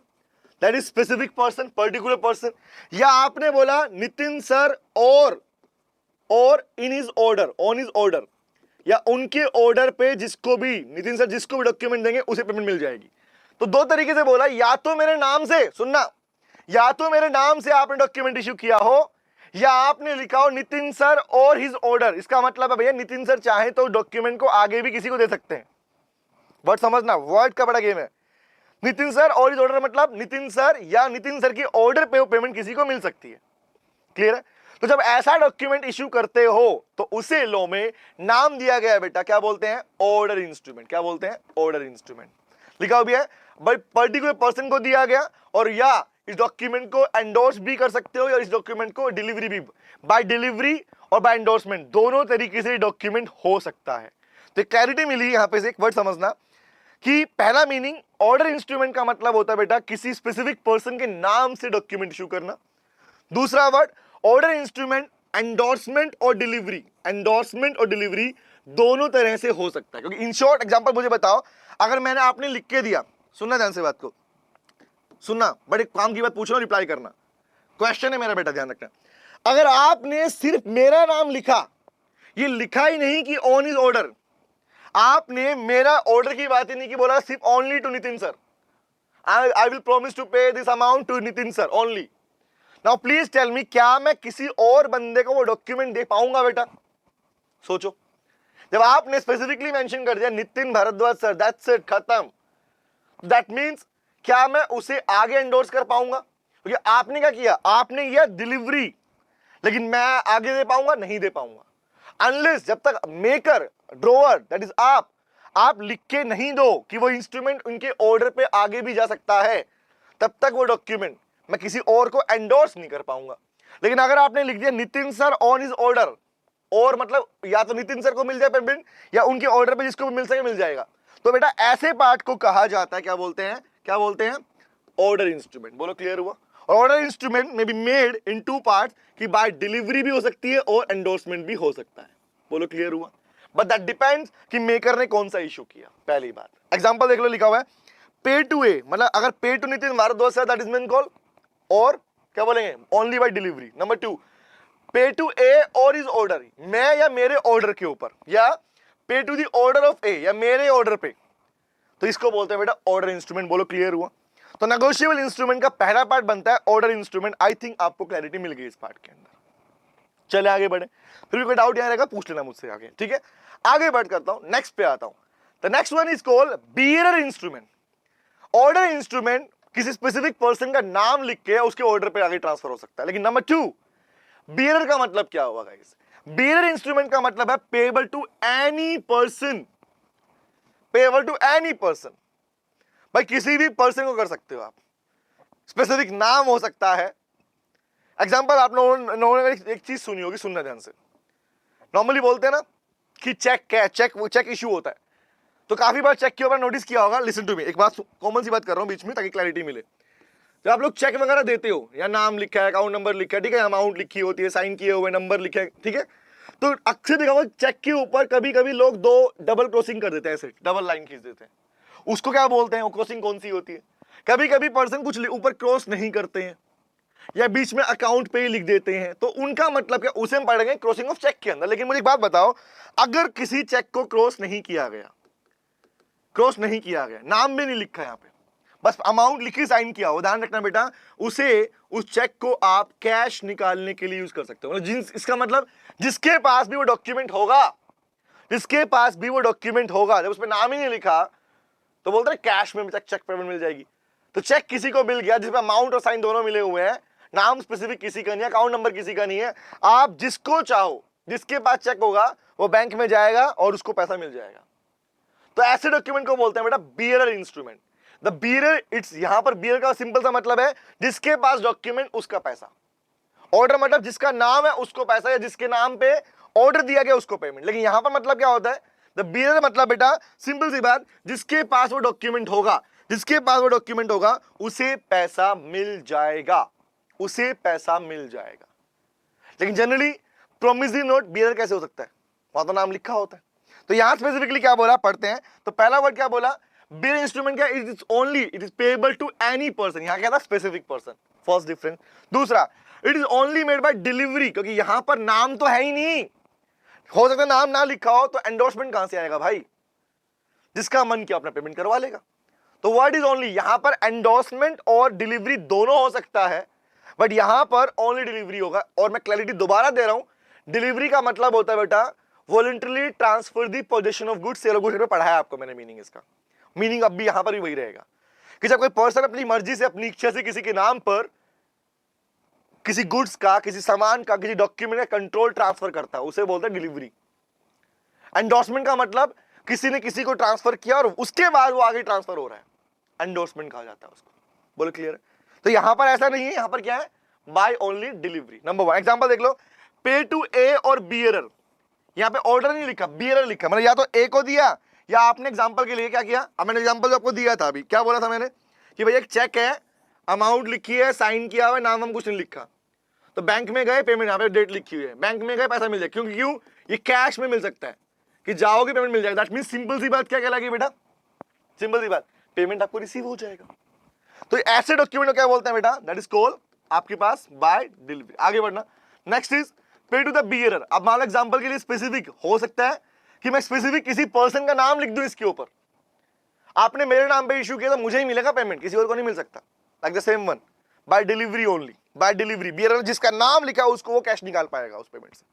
that is specific person, particular person, या आपने बोला नितिन सर और in his order, on his order, या उनके ऑर्डर पे जिसको भी नितिन सर जिसको भी डॉक्यूमेंट देंगे उसे पेमेंट मिल जाएगी। तो दो तरीके से बोला, या तो मेरे नाम से, सुनना, या तो मेरे नाम से आपने डॉक्यूमेंट इशू किया हो, या आपने लिखा हो नितिन सर और हिज ऑर्डर। इसका मतलब है भैया नितिन सर चाहे तो डॉक्यूमेंट को आगे भी किसी को दे सकते हैं। वर्ड समझना, वर्ड का बड़ा गेम है। नितिन सर और हिज ऑर्डर मतलब नितिन सर या नितिन सर की ऑर्डर पे पेमेंट किसी को मिल सकती है। क्लियर है। तो जब ऐसा डॉक्यूमेंट इशू करते हो तो उसे लॉ में नाम दिया गया है बेटा, क्या बोलते हैं, ऑर्डर इंस्ट्रूमेंट। क्या बोलते हैं, ऑर्डर इंस्ट्रूमेंट। लिखा हुआ है भाई पर्टिकुलर पर्सन को दिया गया, और या इस डॉक्यूमेंट को एंडोर्स भी कर सकते हो, या इस डॉक्यूमेंट को डिलीवरी भी, बाय डिलीवरी और बाय एंडोर्समेंट, दोनों तरीके से डॉक्यूमेंट हो सकता है। तो क्लैरिटी मिली यहां पे से। एक वर्ड समझना कि पहला मीनिंग ऑर्डर इंस्ट्रूमेंट का मतलब होता है बेटा किसी स्पेसिफिक पर्सन के नाम से डॉक्यूमेंट इशू करना। दूसरा वर्ड ऑर्डर इंस्ट्रूमेंट एंडोर्समेंट और डिलीवरी, एंडोर्समेंट और डिलीवरी दोनों तरह से हो सकता है। क्योंकि इन शॉर्ट एग्जांपल मुझे बताओ, अगर मैंने आपने लिख के दिया, सुनना ध्यान से बात को, सुनना, बड़े काम की बात पूछ रहा हूं, रिप्लाई करना, क्वेश्चन है मेरा बेटा, ध्यान रखना। अगर आपने सिर्फ मेरा नाम लिखा, ये लिखा ही नहीं कि ऑन इज ऑर्डर, आपने मेरा ऑर्डर की बात ही नहीं की, बोला सिर्फ only to Nitin sir, I will promise to pay this amount to Nitin sir only. Now please tell me, क्या मैं किसी और बंदे को वो डॉक्यूमेंट दे पाऊंगा बेटा? सोचो, जब आपने स्पेसिफिकली मेंशन कर दिया Nitin Bhardwaj sir, that's it, खत्म। दैट मींस क्या मैं उसे आगे एंडोर्स कर पाऊंगा? क्योंकि आपने क्या किया, आपने किया डिलीवरी, लेकिन मैं आगे दे पाऊंगा? नहीं दे पाऊंगा, अनलेस जब तक मेकर, ड्रोअर, दैट इज आप लिख के नहीं दो कि वो इंस्ट्रूमेंट उनके ऑर्डर पे आगे भी जा सकता है, तब तक वो डॉक्यूमेंट मैं किसी और को एंडोर्स नहीं कर पाऊंगा। लेकिन अगर आपने लिख दिया Nitin sir on his order, और मतलब या तो नितिन सर को मिल जाए पेमेंट या उनके ऑर्डर पे जिसको भी मिल सके मिल जाएगा, तो बेटा ऐसे पार्ट को कहा जाता है, क्या बोलते हैं, क्या बोलते हैं, ऑर्डर इंस्ट्रूमेंट। बोलो क्लियर हुआ। और ऑर्डर इंस्ट्रूमेंट में be made in two parts, कि बाय डिलीवरी भी हो सकती है और एंडोर्समेंट भी हो सकता है। बोलो क्लियर हुआ। बट दैट डिपेंड्स कि मेकर ने कौन सा इशू किया। पहली बात, एग्जांपल देख लो, लिखा हुआ है पे टू ए, मतलब अगर पे टू नितिन भारद्वाज है दैट इज मेन कॉल, और क्या बोलेंगे, ओनली बाय डिलीवरी। नंबर 2, पे टू ए और इज ऑर्डर, मैं या मेरे ऑर्डर के ऊपर, या पे टू द ऑर्डर ऑफ ए, या मेरे ऑर्डर पे, तो इसको बोलते हैं बेटा ऑर्डर इंस्ट्रूमेंट। बोलो क्लियर हुआ। तो नेगोशिएबल इंस्ट्रूमेंट का पहला पार्ट बनता है ऑर्डर इंस्ट्रूमेंट। आई थिंक आपको क्लैरिटी मिल गई इस पार्ट के अंदर। चले आगे बढ़े, फिर भी कोई डाउट यहाँ रहेगा पूछ लेना मुझसे आगे, ठीक है। आगे बढ़ करता हूं, नेक्स्ट पे आता हूं। The next one is called bearer instrument. Order instrument किसी स्पेसिफिक पर्सन का नाम लिख के उसके ऑर्डर पे आगे ट्रांसफर हो सकता है। लेकिन नंबर 2, बियरर का मतलब क्या होगा गाइस? बियरर इंस्ट्रूमेंट का मतलब है payable to any person, payable to any person. भाई किसी भी पर्सन को कर सकते हो आप, स्पेसिफिक नाम हो सकता है। एग्जांपल आप लोगों ने एक चीज सुनी होगी, सुनना ध्यान से। नॉर्मली बोलते हैं ना कि चेक इशू होता है, तो काफी बार चेक के ऊपर नोटिस किया होगा। लिसन टू मी, एक बात कॉमन सी बात कर रहा हूं बीच में ताकि क्लैरिटी मिले। जब आप लोग चेक वगैरह देते हो, या नाम लिखा है, अकाउंट नंबर लिखा है, ठीक है, अमाउंट लिखी होती है, साइन किए हुए नंबर लिखे है, ठीक है, तो अक्सर देखा होगा चेक के ऊपर कभी कभी लोग 2 डबल क्रॉसिंग कर देते हैं, ऐसे डबल लाइन खींच देते हैं। उसको क्या बोलते हैं, वो क्रॉसिंग कौन सी होती है? कभी कभी पर्सन कुछ ऊपर क्रॉस नहीं करते हैं, या बीच में अकाउंट पे ही लिख देते हैं, तो उनका मतलब क्या, उसे हम पढ़ेंगे क्रॉसिंग ऑफ चेक के अंदर। लेकिन मुझे एक बात बताओ, अगर किसी चेक को क्रॉस नहीं किया गया, क्रॉस नहीं किया गया, नाम भी नहीं लिखा यहाँ पे, बस अमाउंट लिखी साइन किया हो, ध्यान रखना बेटा, उसे उस चेक को आप कैश निकालने के लिए यूज कर सकते हो। मतलब इसका मतलब जिसके पास भी वो डॉक्यूमेंट होगा, जिसके पास भी वो डॉक्यूमेंट होगा, जब उसमें नाम ही नहीं लिखा तो बोलते हैं कैश में चेक पेमेंट मिल जाएगी। तो चेक किसी को मिल गया जिसमें अमाउंट और साइन दोनों मिले हुए हैं, नाम स्पेसिफिक किसी का नहीं है, अकाउंट नंबर किसी का नहीं है, आप जिसको चाहो, जिसके पास चेक होगा वो बैंक में जाएगा और उसको पैसा मिल जाएगा। तो ऐसे डॉक्यूमेंट को बोलते हैं बेटा bearer instrument. The bearer, it's यहां पर बियरर का सिंपल सा मतलब है जिसके पास डॉक्यूमेंट उसका पैसा। ऑर्डर मतलब जिसका नाम है उसको पैसा, या जिसके नाम पे ऑर्डर दिया गया उसको पेमेंट। लेकिन यहां पर मतलब क्या होता है, द बियरर मतलब बेटा सिंपल सी बात, जिसके पास वो डॉक्यूमेंट होगा, जिसके पास वो डॉक्यूमेंट होगा उसे पैसा मिल जाएगा, उसे पैसा मिल जाएगा। लेकिन जनरली प्रोमिसरी नोट बियरर कैसे हो सकता है, वहां तो नाम लिखा होता है। तो यहां स्पेसिफिकली क्या बोला, पढ़ते हैं। तो पहला वर्ड क्या बोला, बियर इंस्ट्रूमेंट क्या, it is only, it is payable to any person, यहां क्या था, स्पेसिफिक पर्सन, फर्स्ट डिफरेंस। दूसरा, it is only made by delivery, क्योंकि यहां पर नाम तो है ही नहीं, हो सकता है नाम ना लिखा हो, तो एंडोर्समेंट कहां से आएगा भाई, जिसका मन किया अपना पेमेंट करवा लेगा। तो वर्ड इज ओनली, यहां पर एंडोर्समेंट और डिलीवरी दोनों हो सकता है, बट यहां पर ओनली डिलीवरी होगा। और मैं क्लैरिटी दोबारा दे रहा हूं, डिलीवरी का मतलब होता है बेटा voluntarily transfer the position of goods, sale of goods में पढ़ाया आपको मैंने मीनिंग, इसका मीनिंग अब भी यहां पर भी वही रहेगा कि जब कोई पर्सन अपनी मर्जी से, अपनी इच्छा से किसी के नाम पर किसी गुड्स का, किसी सामान का, किसी डॉक्यूमेंट का कंट्रोल ट्रांसफर करता है, उसे बोलते हैं डिलीवरी। एंडोर्समेंट का मतलब किसी ने किसी को ट्रांसफर किया और उसके बाद वो आगे ट्रांसफर हो रहा है, एंडोर्समेंट कहा जाता है उसको। बोलो क्लियर है? तो यहां पर ऐसा नहीं है, यहां पर क्या है, by only delivery. Number 1 example देख लो, पे टू ए और बियरर, यहां पे ऑर्डर नहीं लिखा, बियरर लिखा, मतलब या तो ए को दिया, या आपने एग्जांपल के लिए क्या किया, अब मैंने एग्जांपल आपको दिया था अभी, क्या बोला था मैंने कि भाई एक चेक है, अमाउंट लिखी है, साइन किया हुआ है, नाम हम कुछ नहीं लिखा, तो बैंक में गए, पेमेंट यहाँ पे डेट लिखी हुई है, बैंक में गए, पैसा मिल जाए, क्योंकि क्यों, ये कैश में मिल सकता है कि जाओगे पेमेंट मिल जाएगा। दैट मींस सिंपल सी बात क्या कहलाएगी बेटा, सिंपल सी बात, पेमेंट आपको रिसीव हो जाएगा। तो ऐसे डॉक्यूमेंट को क्या बोलते हैं बेटा, दैट इज कॉल्ड आपके पास बाय डिलीवरी। आगे बढ़ना, next is pay to the bearer. अब मान लो एग्जांपल के लिए स्पेसिफिक हो सकता है कि मैं स्पेसिफिक किसी पर्सन का नाम लिख दूं इसके ऊपर, आपने मेरे नाम पे इशू किया तो मुझे ही मिलेगा पेमेंट, किसी और को नहीं मिल सकता। Like the same one, by delivery only, by delivery, bearer जिसका नाम लिखा है उसको वो कैश निकाल पाएगा उस पेमेंट से,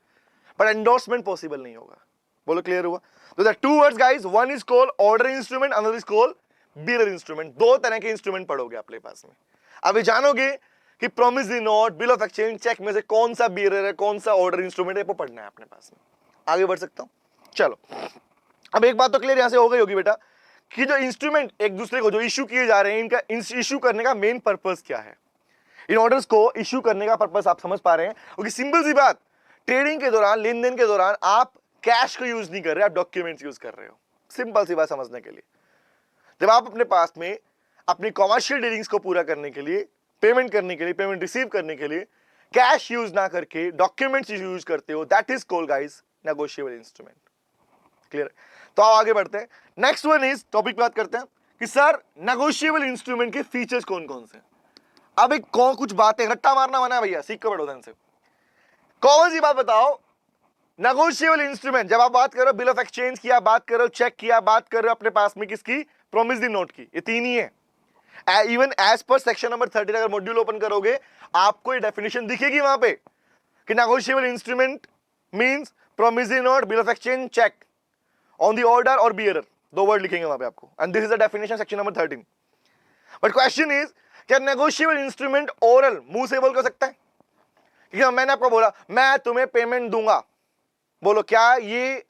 बट एंडोर्समेंट पॉसिबल नहीं होगा। बोलो क्लियर हुआ? तो the two words guys, one is called order instrument, another is called bearer instrument. दो तरह के इंस्ट्रूमेंट पढ़ोगे अपने पास में। अभी जानोगे कि promissory note, bill of exchange, cheque में से कौन सा बियरर है, कौन सा ऑर्डर इंस्ट्रूमेंट है, वो पढ़ना है अपने पास में। आगे बढ़ सकता हूं, चलो अब एक बात तो क्लियर यहां से हो गई होगी बेटा कि जो इंस्ट्रूमेंट एक दूसरे को जो इश्यू किए जा रहे हैं, इनका इश्यू करने का मेन पर्पस क्या है, इन ऑर्डर्स को इश्यू करने का पर्पस आप समझ पा रहे हैं। क्योंकि सिंपल सी बात, ट्रेडिंग के दौरान, लेन देन के दौरान आप कैश को यूज नहीं कर रहे, आप डॉक्यूमेंट्स यूज कर रहे हो। सिंपल सी बात समझने के लिए, जब आप अपने पास में अपनी कॉमर्शियल डीलिंग्स को पूरा करने के लिए, पेमेंट करने के लिए, पेमेंट रिसीव करने के लिए कैश यूज ना करके डॉक्यूमेंट्स यूज करते हो, that is called guys negotiable instrument. Clear? तो आओ आगे बढ़ते हैं। नेक्स्ट वन इज, टॉपिक पे बात करते हैं कि सर नेगोशिएबल इंस्ट्रूमेंट के फीचर्स कौन कौन से। अब एक कौन कुछ बातें रट्टा मारना मना है भैया, सीख कर बैठो ध्यान से। कौन सी बात बताओ, नेगोशिएबल इंस्ट्रूमेंट, जब आप बात करो बिल ऑफ एक्सचेंज की, आप बात करो चेक की, आप बात करो अपने पास में किसकी, प्रोमिसरी नोट की, ये तीन ही है। Even as per section number 13 अगर मॉड्यूल ओपन करोगे आपको ये डेफिनेशन दिखेगी वहां पे कि negotiable instrument means promissory note, bill of exchange, cheque on the order और बियरर, दो वर्ड लिखेंगे वहां पे आपको, and this is the definition section number 13। But question is, क्या नेगोशिएबल इंस्ट्रूमेंट ओरल मुंह से बोल कर सकता है? क्योंकि मैंने आपको बोला मैं तुम्हें पेमेंट दूंगा, बोलो क्या ये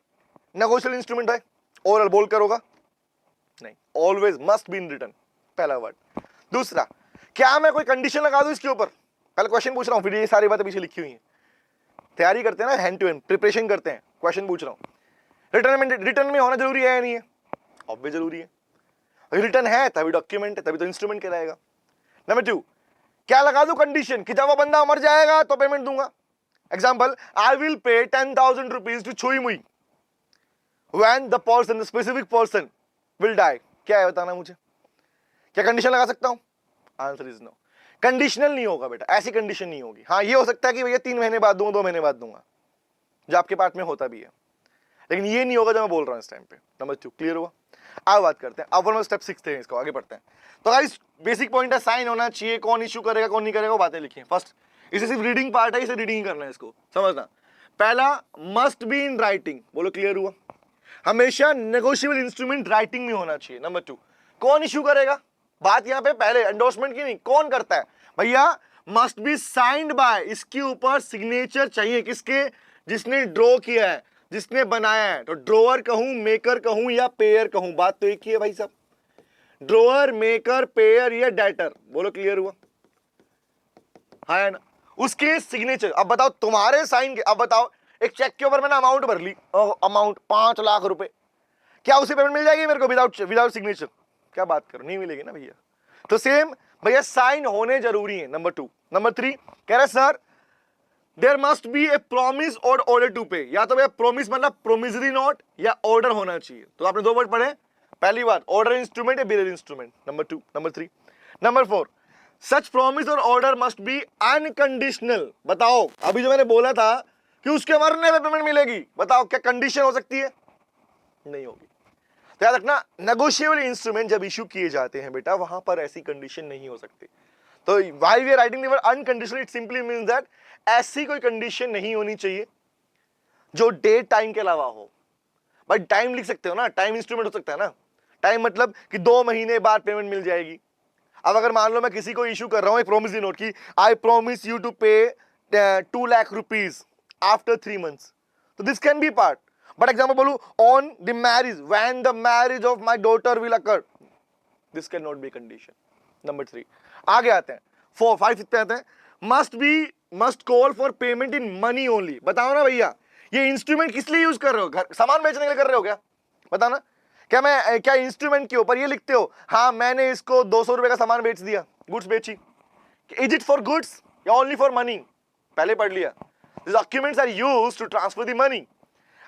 नेगोशिएबल इंस्ट्रूमेंट है? ओरल बोल कर होगा? नहीं, always must be in written, पहला वर्ड। दूसरा, क्या मैं कोई कंडीशन लगा दूं इसके ऊपर? पहले क्वेश्चन पूछ रहा हूं, फिर ये सारी बातें पीछे लिखी हुई हैं। तैयारी करते हैं ना, हैंड टू हैंड प्रिपरेशन करते हैं, क्वेश्चन पूछ रहा हूं। रिटर्न में होना जरूरी है या नहीं है? ऑब्वियस जरूरी है। रिटर्न है तभी डॉक्यूमेंट है, तभी तो इंस्ट्रूमेंट कहलाएगा। नंबर 2, क्या लगा दूं कंडीशन कि जब वो बंदा मर जाएगा तो पेमेंट दूंगा। एग्जांपल, आई विल पे 10,000 रुपीज टू छुई मुई when the person, the specific person will die. क्या है बताना मुझे, क्या कंडीशन लगा सकता हूं? आंसर इज नो, कंडीशनल नहीं होगा बेटा, ऐसी कंडीशन नहीं होगी। हाँ ये हो सकता है कि भैया 3 महीने बाद दूंगा, 2 महीने बाद दूंगा, जो आपके पार्ट में होता भी है, लेकिन ये नहीं होगा जो मैं बोल रहा हूं इस टाइम पे। नंबर 2 क्लियर हुआ? अब बात करते हैं, अब वन स्टेप सीखते हैं, इसको आगे बढ़ते हैं। तो गाइस बेसिक पॉइंट है, साइन होना चाहिए, कौन इशू करेगा कौन नहीं करेगा वो बातें लिखी हैं। फर्स्ट, इसे सिर्फ रीडिंग पार्ट है, इसे रीडिंग करना है, इसको समझना। पहला, मस्ट बी इन राइटिंग, बोलो क्लियर हुआ? हमेशा नेगोशिएबल इंस्ट्रूमेंट राइटिंग में होना चाहिए। नंबर 2, कौन इशू करेगा? बात यहां पे पहले एंडोर्समेंट की नहीं, कौन करता है भैया? मस्ट बी साइंड बाय, इसके ऊपर सिग्नेचर चाहिए, किसके? जिसने ड्रॉ किया है, जिसने बनाया है। तो ड्रोअर कहूं, मेकर कहूं या पेयर कहूं, बात तो एक ही है भाई साहब। ड्रोअर, मेकर, पेयर या डेटर, बोलो क्लियर हुआ? है ना, उसके सिग्नेचर। अब बताओ तुम्हारे साइन के, अब बताओ एक चेक के ऊपर मैंने अमाउंट भर ली, अमाउंट 5 लाख रुपए, क्या उसे पेमेंट मिल जाएगी मेरे को विदाउट सिग्नेचर? क्या बात करो, नहीं मिलेगी ना भैया। तो सेम भैया साइन होने जरूरी है। नंबर 2। नंबर 3 कह रहे sir there must be a promise और ऑर्डर टू पे, या तो भैया प्रॉमिस मतलब प्रोमिसरी नोट या ऑर्डर होना चाहिए। तो आपने 2 वर्ड पढ़े, पहली बात ऑर्डर इंस्ट्रूमेंट या बिलर इंस्ट्रूमेंट, नंबर 2। नंबर 3, नंबर 4 सच प्रॉमिस और ऑर्डर मस्ट बी अनकंडीशनल। बताओ अभी जो मैंने बोला था कि उसके मरने पे पेमेंट मिलेगी, बताओ क्या कंडीशन हो सकती है? नहीं होगी। तो याद रखना, नेगोशिएबल इंस्ट्रूमेंट जब इशू किए जाते हैं बेटा, वहां पर ऐसी कंडीशन नहीं हो सकती। तो why we are writing the word unconditional, it simply means that ऐसी कोई कंडीशन नहीं होनी चाहिए जो डेट टाइम के अलावा हो। भाई टाइम लिख सकते हो ना, टाइम इंस्ट्रूमेंट हो सकता है ना। टाइम मतलब कि 2 महीने बाद पेमेंट मिल जाएगी। अब अगर मान लो मैं किसी को इशू कर रहा हूं एक प्रोमिसरी नोट की, I promise you to pay 2 lakh rupees after 3 months, तो this can be part. But example बोलूं on the marriage, when the marriage of my daughter will occur, this can not be condition. Number 3 आगे आते हैं। 4 5 पे आते हैं, must call for payment in money only. बताओ ना भैया ये इंस्ट्रूमेंट किस लिए यूज कर रहे हो? घर सामान बेचने के लिए कर रहे हो क्या? बताना, क्या इंस्ट्रूमेंट के ऊपर ये लिखते हो हाँ मैंने इसको 200 रुपए का सामान बेच दिया, गुड्स बेची, इज इट फॉर गुड्स या ओनली फॉर मनी? पहले पढ़ लिया, this documents are used to transfer the money.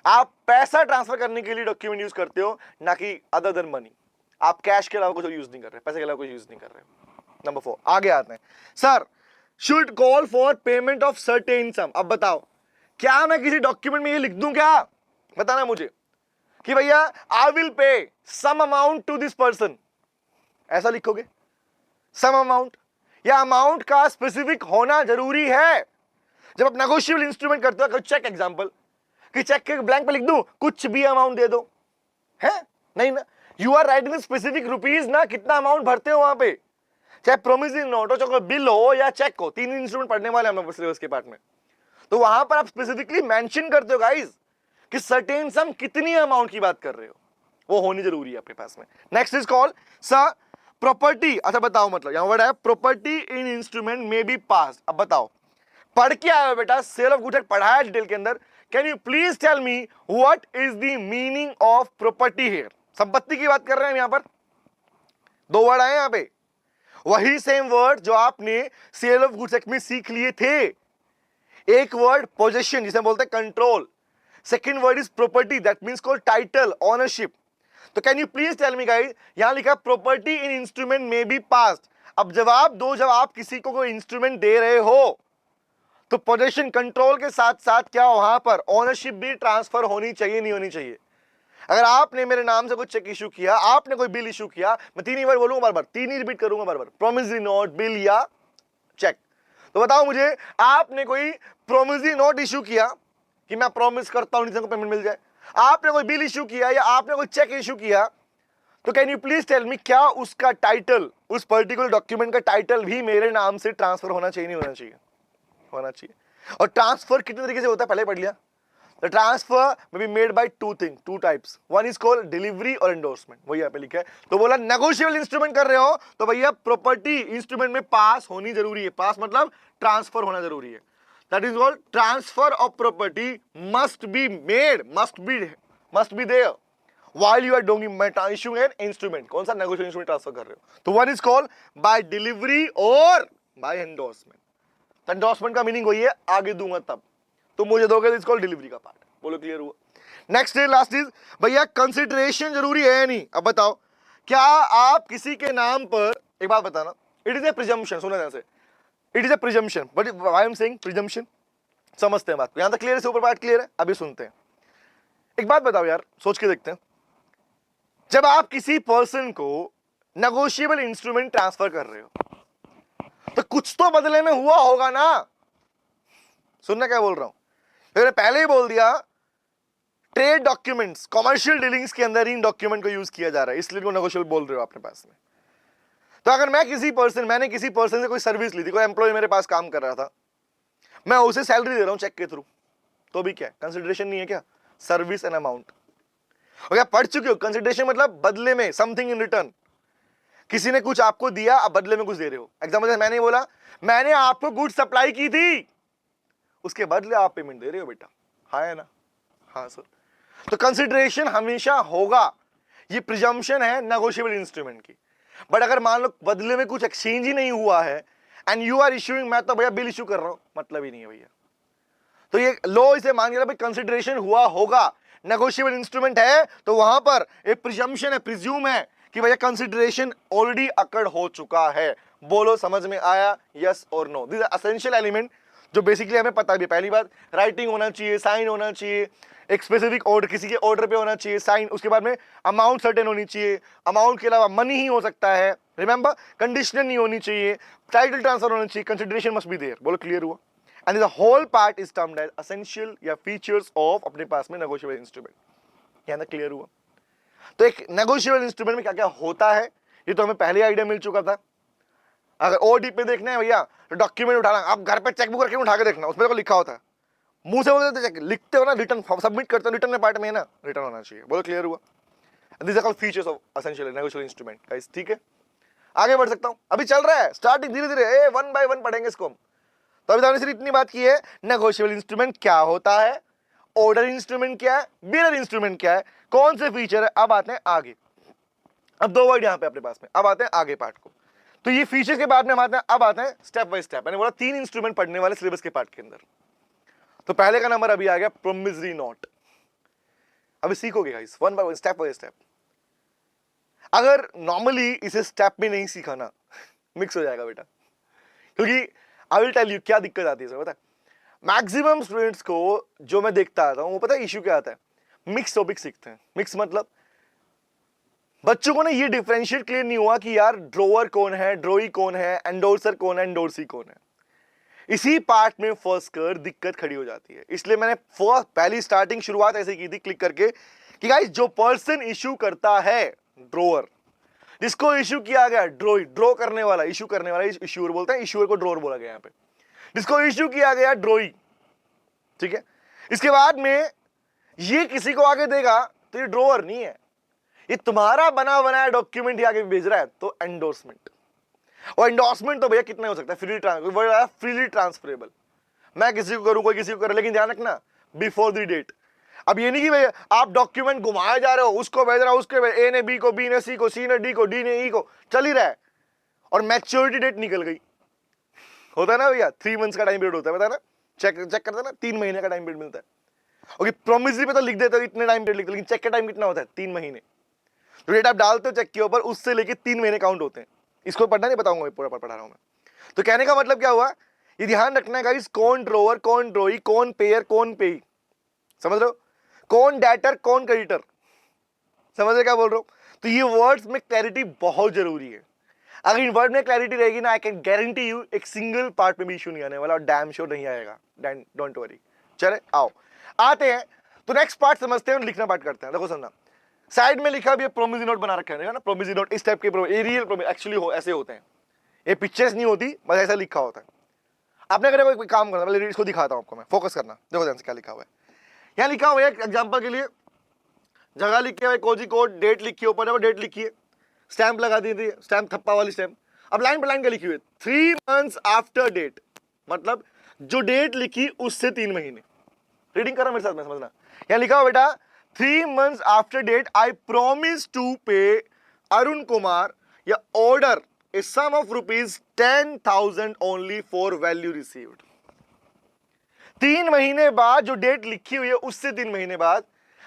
आप पैसा ट्रांसफर करने के लिए डॉक्यूमेंट यूज करते हो, ना कि अदर देन मनी। आप कैश के अलावा कुछ यूज नहीं कर रहे, पैसे के अलावा कुछ यूज नहीं कर रहे। नंबर 4 आगे आते हैं, sir should call for payment of certain सम। अब बताओ क्या मैं किसी डॉक्यूमेंट में ये लिख दूं क्या? बताना मुझे कि भैया I will pay some amount to this person, ऐसा लिखोगे? सम अमाउंट या अमाउंट का स्पेसिफिक होना जरूरी है। जब आप नेगोशिएबल इंस्ट्रूमेंट करते हो, चेक एग्जांपल कि चेक के ब्लैंक पे लिख दूं कुछ भी अमाउंट दे दो, है नहीं ना। You are writing specific rupees ना, कितना अमाउंट भरते हो वहां पे, चाहे प्रोमिसरी नोट हो, चाहे बिल हो या चेक हो, 3 इंस्ट्रूमेंट पढ़ने वाले हम लोग सिलेबस के पार्ट में। तो वहां पर आप स्पेसिफिकली मेंशन करते हो गाइस कि सर्टेन सम कितनी अमाउंट की बात कर रहे हो, वो होनी जरूरी है आपके पास में। नेक्स्ट इज कॉल्ड सा प्रॉपर्टी। अच्छा बताओ, मतलब यहां वर्ड है प्रॉपर्टी इन इंस्ट्रूमेंट में बी पास। अब बताओ, पढ़ के आया हो बेटा, सेल ऑफ गुड्स पढ़ा है डिटेल के अंदर। Can you please tell me what is the meaning of property here? संपत्ति की बात कर रहे हैं हम यहां पर, दो वर्ड आए यहां पे, वही सेम वर्ड जो आपने सेल ऑफ गुड्स एक्ट में सीख लिए थे। एक वर्ड पोजेशन जिसे बोलते हैं control, second word is property that means called title, ownership. तो can you please tell me guys, यहां लिखा प्रॉपर्टी इन इंस्ट्रूमेंट में बी पास्ट। अब जवाब दो, जब आप किसी को कोई इंस्ट्रूमेंट दे रहे हो तो पोजेशन कंट्रोल के साथ साथ क्या वहां पर ओनरशिप भी ट्रांसफर होनी चाहिए, नहीं होनी चाहिए? अगर आपने मेरे नाम से कोई चेक इशू किया, आपने कोई बिल इशू किया, मैं तीन ही बार बोलूंगा बार बार, तीन ही रिपीट करूंगा बार बार, प्रोमिसरी नोट, बिल या चेक। तो बताओ मुझे, आपने कोई प्रोमिसरी नोट इशू किया कि मैं प्रॉमिस करता हूं को पेमेंट मिल जाए, आपने कोई बिल इशू किया या आपने कोई चेक इशू किया, तो can you please tell me क्या उसका टाइटल, उस पर्टिकुलर डॉक्यूमेंट का टाइटल भी मेरे नाम से ट्रांसफर होना चाहिए, नहीं होना चाहिए? होना चाहिए। और ट्रांसफर कितने तरीके से होता है पहले पढ़ लिया। The transfer may be made by two types. One is called delivery और endorsement, वही यहाँ पे लिखा है। तो बोला negotiable instrument कर रहे हो तो भैया प्रॉपर्टी इंस्ट्रूमेंट में पास होनी जरूरी है। पास मतलब ट्रांसफर होना जरूरी है। That is called transfer of property must be made, must be there while you are doing issuing an instrument। कौन सा negotiable instrument ट्रांसफर कर रहे हो? तो one is called by delivery और by endorsement। तो endorsement का मीनिंग वही है, आगे दूंगा तब तो मुझे दोगे, इज कॉल्ड डिलीवरी का पार्ट। बोलो क्लियर हुआ? नेक्स्ट इज लास्ट इज भैया कंसिडरेशन जरूरी है या नहीं? अब बताओ, क्या आप किसी के नाम पर, एक बात बताना, इट इज ए प्रिजम्पशन, सुना ध्यान से, it is a presumption, but why I am saying presumption, समझते हैं बात को, यहां तक क्लियर है? से ऊपर बात क्लियर है? अभी सुनते हैं। एक बात बताओ यार, सोच के देखते हैं, जब आप किसी पर्सन को नेगोशिएबल इंस्ट्रूमेंट ट्रांसफर कर रहे हो तो कुछ तो बदले में हुआ होगा ना? सुनना क्या बोल रहा हूं, मैंने पहले ही बोल दिया, ट्रेड डॉक्यूमेंट्स, कमर्शियल डीलिंग्स के अंदर इन डॉक्यूमेंट को यूज किया जा रहा है, इसलिए वो नेगोशिएबल बोल रहे हो अपने पास में। तो अगर मैंने किसी पर्सन से कोई सर्विस ली थी, कोई एम्प्लॉय मेरे पास काम कर रहा था, मैं उसे सैलरी दे रहा हूं चेक के थ्रू, तो भी क्या कंसिडरेशन नहीं है क्या? Service and amount. और क्या पढ़ चुके हो? कंसिडरेशन मतलब बदले में, समथिंग इन रिटर्न। किसी ने कुछ आपको दिया, आप बदले में कुछ दे रहे हो। एग्जाम्पल मैंने बोला, मैंने आपको गुड सप्लाई की थी, उसके बदले आप पेमेंट दे रहे हो बेटा, हाँ है ना? हाँ सर। तो कंसिडरेशन हमेशा होगा, ये प्रिजम्पशन है नेगोशिएबल इंस्ट्रूमेंट की। बट अगर मान लो बदले में कुछ एक्सचेंज ही नहीं हुआ है एंड यू आर इशूइंग, मैं तो भैया बिल इशू कर रहा हूं, मतलब ही नहीं है भैया। तो ये लो इसे मान लिया भाई कंसिडरेशन हुआ होगा, नेगोशिएबल इंस्ट्रूमेंट है तो वहां पर एक प्रिजम्पशन है, प्रिज्यूम है कि भैया कंसिडरेशन ऑलरेडी अकर्ड हो चुका है। बोलो समझ में आया? यस और no? This are essential element जो बेसिकली हमें पता भी। पहली बात, राइटिंग होना चाहिए, साइन होना चाहिए, एक स्पेसिफिक ऑर्डर किसी के ऑर्डर पे होना चाहिए, साइन। उसके बाद में अमाउंट सर्टेन होनी चाहिए, अमाउंट के अलावा मनी ही हो सकता है, रिमेंबर, कंडीशनल नहीं होनी चाहिए, टाइटल ट्रांसफर होना चाहिए, कंसिडरेशन मस्ट बी देयर। बोलो क्लियर हुआ? And the whole part is termed as essential या फीचर्स ऑफ अपने पास में नेगोशिएबल इंस्ट्रूमेंट। यहां तक क्लियर हुआ? तो एक नेगोशिएबल इंस्ट्रूमेंट में क्या क्या होता है ये तो हमें पहले आइडिया मिल चुका था। अगर और डीप में देखना है भैया तो डॉक्यूमेंट उठाना, आप घर पे चेकबुक रख के उठा के देखना, उसमें को लिखा होता है, मुंह से बोलते चेक लिखते हो ना, रिटर्न सबमिट करते हो, रिटर्न में पार्ट में है ना, रिटर्न होना चाहिए। बोलो क्लियर हुआ? This are called features of essential negotiable instrument guys. ठीक है, आगे बढ़ सकता हूं, अभी चल रहा है स्टार्टिंग, धीरे धीरे वन बाय वन पढ़ेंगे इसको हम। तो अभी सिर्फ इतनी बात की है, नेगोशिएबल इंस्ट्रूमेंट क्या होता है, ऑर्डर इंस्ट्रूमेंट क्या है, बिलर इंस्ट्रूमेंट क्या है, कौन से फीचर है। अब आते हैं आगे, अब दो वर्ड यहां पे अपने पास में, अब आते हैं आगे पार्ट को। तो ये फीचर्स के बाद में हम आते हैं, अब आते हैं स्टेप बाय स्टेप। मैंने बोला 3 इंस्ट्रूमेंट पढ़ने वाले सिलेबस के पार्ट के अंदर। तो पहले का नंबर अभी आ गया प्रोमिसरी नोट। अभी सीखोगे guys one by one, step by step. अगर नॉर्मली इसे स्टेप में नहीं सीखा ना, मिक्स हो जाएगा बेटा, क्योंकि आई विल टेल यू क्या दिक्कत आती है सर, पता है मैक्सिमम स्टूडेंट्स को जो मैं देखता आता हूं, वो पता है इश्यू क्या आता है, मिक्स टॉपिक सीखते हैं। मिक्स मतलब बच्चों को ना ये डिफरेंशिएट क्लियर नहीं हुआ कि यार ड्रोअर कौन है, ड्रोई कौन है, एंडोर्सर कौन है, एंडोर्सी कौन है। इसी पार्ट में फर्स्ट कर दिक्कत खड़ी हो जाती है। इसलिए मैंने पहली स्टार्टिंग शुरुआत ऐसे की थी क्लिक करके कि गाइस जो पर्सन इशू करता है ड्रोअर, जिसको इशू किया गया ड्रोई, ड्रॉ करने वाला, इशू करने वाला इशूअर बोलते हैं, इशूअर को ड्रोअर बोला गया यहाँ पे, जिसको इशू किया गया ड्रोई। ठीक है, इसके बाद में ये किसी को आगे देगा तो ये ड्रॉवर नहीं है, ये तुम्हारा बना बनाया डॉक्यूमेंट ही आगे भेज रहा है, तो एंडोर्समेंट। और एंडोर्समेंट तो भैया कितना हो सकता है, फ्रीली ट्रांसफरेबल। मैं किसी को करूं, कोई किसी को करे, लेकिन ध्यान रखना बिफोर द डेट। अब ये नहीं कि भैया आप डॉक्यूमेंट घुमाए जा रहे हो, उसको भेज रहा हो, उसके ए ने बी को, बी ने सी को, सी ने डी को, डी ने ई को, चल ही रहा है, और मैच्योरिटी डेट निकल गई। होता है ना भैया, 3 मंथ्स का टाइम पीरियड होता है, पता है ना, चेक करते हैं ना, 3 महीने का टाइम पीरियड मिलता है। ओके, प्रॉमिसरी पे तो लिख देते हो इतने टाइम पीरियड लिखते, लेकिन चेक का टाइम कितना होता है, 3 महीने। जो डेट आप डालते हो चेक के ऊपर, उससे लेके 3 महीने काउंट होते हैं। इसको पढ़ना नहीं, बताऊंगा, पूरा पढ़ा रहा हूं मैं। तो कहने का मतलब क्या हुआ, ये ध्यान रखना है गाइस, कौन ड्रोवर, कौन ड्रोई, कौन पेयर, कौन पेई, समझ रहे हो, कौन डेटर, कौन क्रेडिटर, समझ रहे क्या बोल रहा हूं। तो ये वर्ड्स में क्लैरिटी बहुत जरूरी है। अगर इन वर्ड में क्लैरिटी रहेगी ना, आई कैन गारंटी यू एक सिंगल पार्ट में भी इशू नहीं आने वाला, और डैम श्योर नहीं आएगा, डोंट वरी। चले आओ आते हैं, तो नेक्स्ट पार्ट समझते हैं और लिखना पार्ट करते हैं। देखो समझना, साइड में लिखा भी प्रोमिसरी नोट बना रखा है ना, प्रोमिसरी नोट इस टाइप के रियल एक्चुअली ऐसे होते हैं, ये पिक्चर्स नहीं होती, बस ऐसा लिखा होता है। आपने अगर कोई काम करना, पहले इसको दिखाता हूं आपको मैं, फोकस करना, देखो ध्यान से क्या लिखा हुआ है। यहाँ लिखा हुआ है एग्जांपल के लिए, जगह लिखी है कोझिकोड, डेट लिखी है ऊपर, देखो डेट लिखी है, स्टैंप लगा दी थी, स्टैंप थप्पा वाली स्टैंप। अब लाइन पर लाइन क्या लिखी हुई है, 3 मंथ्स आफ्टर डेट, मतलब जो डेट लिखी उससे 3 महीने। रीडिंग करो मेरे साथ में, समझना। यहाँ लिखा हुआ बेटा, 3 months after date I promise to pay Arun Kumar या order a sum of rupees 10,000 only for value received। 3 महीने बाद जो डेट लिखी हुई है उससे 3 महीने बाद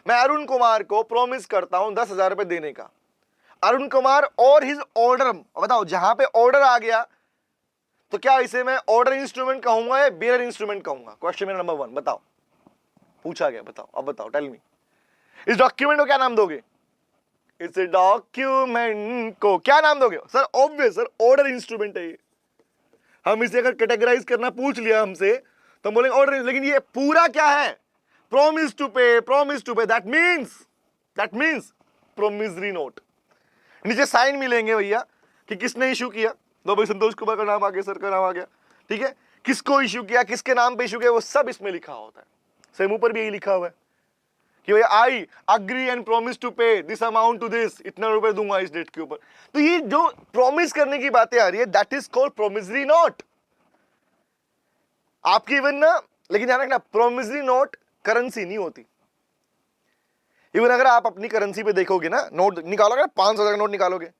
मैं अरुण कुमार को प्रॉमिस करता हूं 10,000 रुपए देने का। अरुण कुमार और हिज ऑर्डर, बताओ जहां पे ऑर्डर आ गया तो क्या इसे मैं ऑर्डर इंस्ट्रूमेंट कहूंगा या बेयर इंस्ट्रूमेंट कहूंगा? क्वेश्चन मेरा नंबर 1, बताओ, पूछा गया, बताओ, अब बताओ, टेल मी। इस डॉक्यूमेंट को क्या नाम दोगे? इस डॉक्यूमेंट को क्या नाम दोगे? Sir obvious sir, order instrument है ये। हम इसे अगर कैटेगराइज करना पूछ लिया हमसे तो हम बोलेंगे ऑर्डर, लेकिन ये पूरा क्या है? प्रॉमिस टू पे, दैट मींस प्रोमिसरी नोट। नीचे साइन मिलेंगे भैया कि किसने इशू किया, दो भाई संतोष कुमार का नाम आ गया, सर का नाम आ गया, ठीक है, किसको इशू किया, किसके नाम पे इशू किया, वो सब इसमें लिखा होता है। सेम ऊपर भी यही लिखा हुआ है कि भाई I agree and promise to pay this amount to this, इतना रुपए दूंगा इस डेट के ऊपर। तो ये जो प्रॉमिस करने की बातें आ रही है, that is called promissory note. आपकी इवन ना, लेकिन ध्यान रखना, प्रोमिसरी नोट करेंसी नहीं होती। इवन अगर आप अपनी करेंसी पे देखोगे ना, नोट निकालोगे ना, 500 का नोट निकालोगे,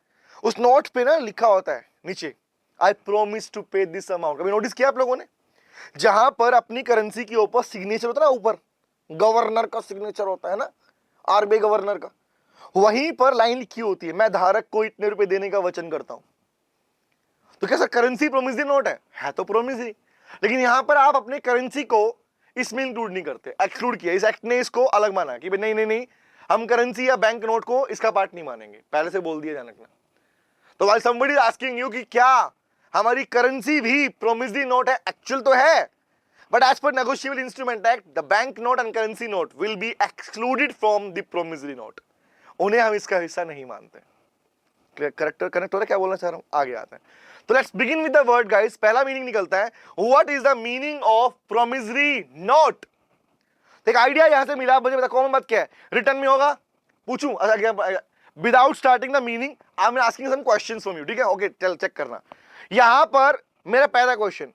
उस नोट पे ना लिखा होता है नीचे, I promise to pay this amount. कभी नोटिस किया आप लोगों ने? जहां पर अपनी करेंसी के ऊपर सिग्नेचर होता है ना, ऊपर गवर्नर का सिग्नेचर होता है ना, आरबीआई गवर्नर का, वहीं पर लाइन लिखी होती है, मैं धारक को इतने रुपए देने का वचन करता हूं। तो कैसा करेंसी प्रोमिसरी नोट है तो प्रोमिसरी, लेकिन यहां पर आप अपने करेंसी को इसमें इंक्लूड नहीं करते, एक्सक्लूड किया। इस एक्ट ने इसको अलग माना कि नहीं नहीं नहीं, हम करेंसी या बैंक नोट को इसका पार्ट नहीं मानेंगे, पहले से बोल दिया, ध्यान रखना। तो वाइल समबडी आस्किंग यू कि क्या हमारी करेंसी भी प्रोमिसरी नोट है, एक्चुअल तो है, but as per negotiable instrument act the bank note and currency note will be excluded from the promissory note। उन्हें हम इसका हिस्सा नहीं मानते। करेक्ट कनेक्ट हो रहा है क्या बोलना चाह रहा हूं? आगे आते हैं, तो let's begin with the word guys. पहला मीनिंग निकलता है, what is the meaning of promissory note? एक आइडिया यहां से मिला मुझे, बता कॉमन बात क्या है, रिटर्न में होगा, पूछूं without starting the meaning, I am asking some questions from you, ठीक है? ओके चल चेक करना। यहां पर मेरा पहला क्वेश्चन,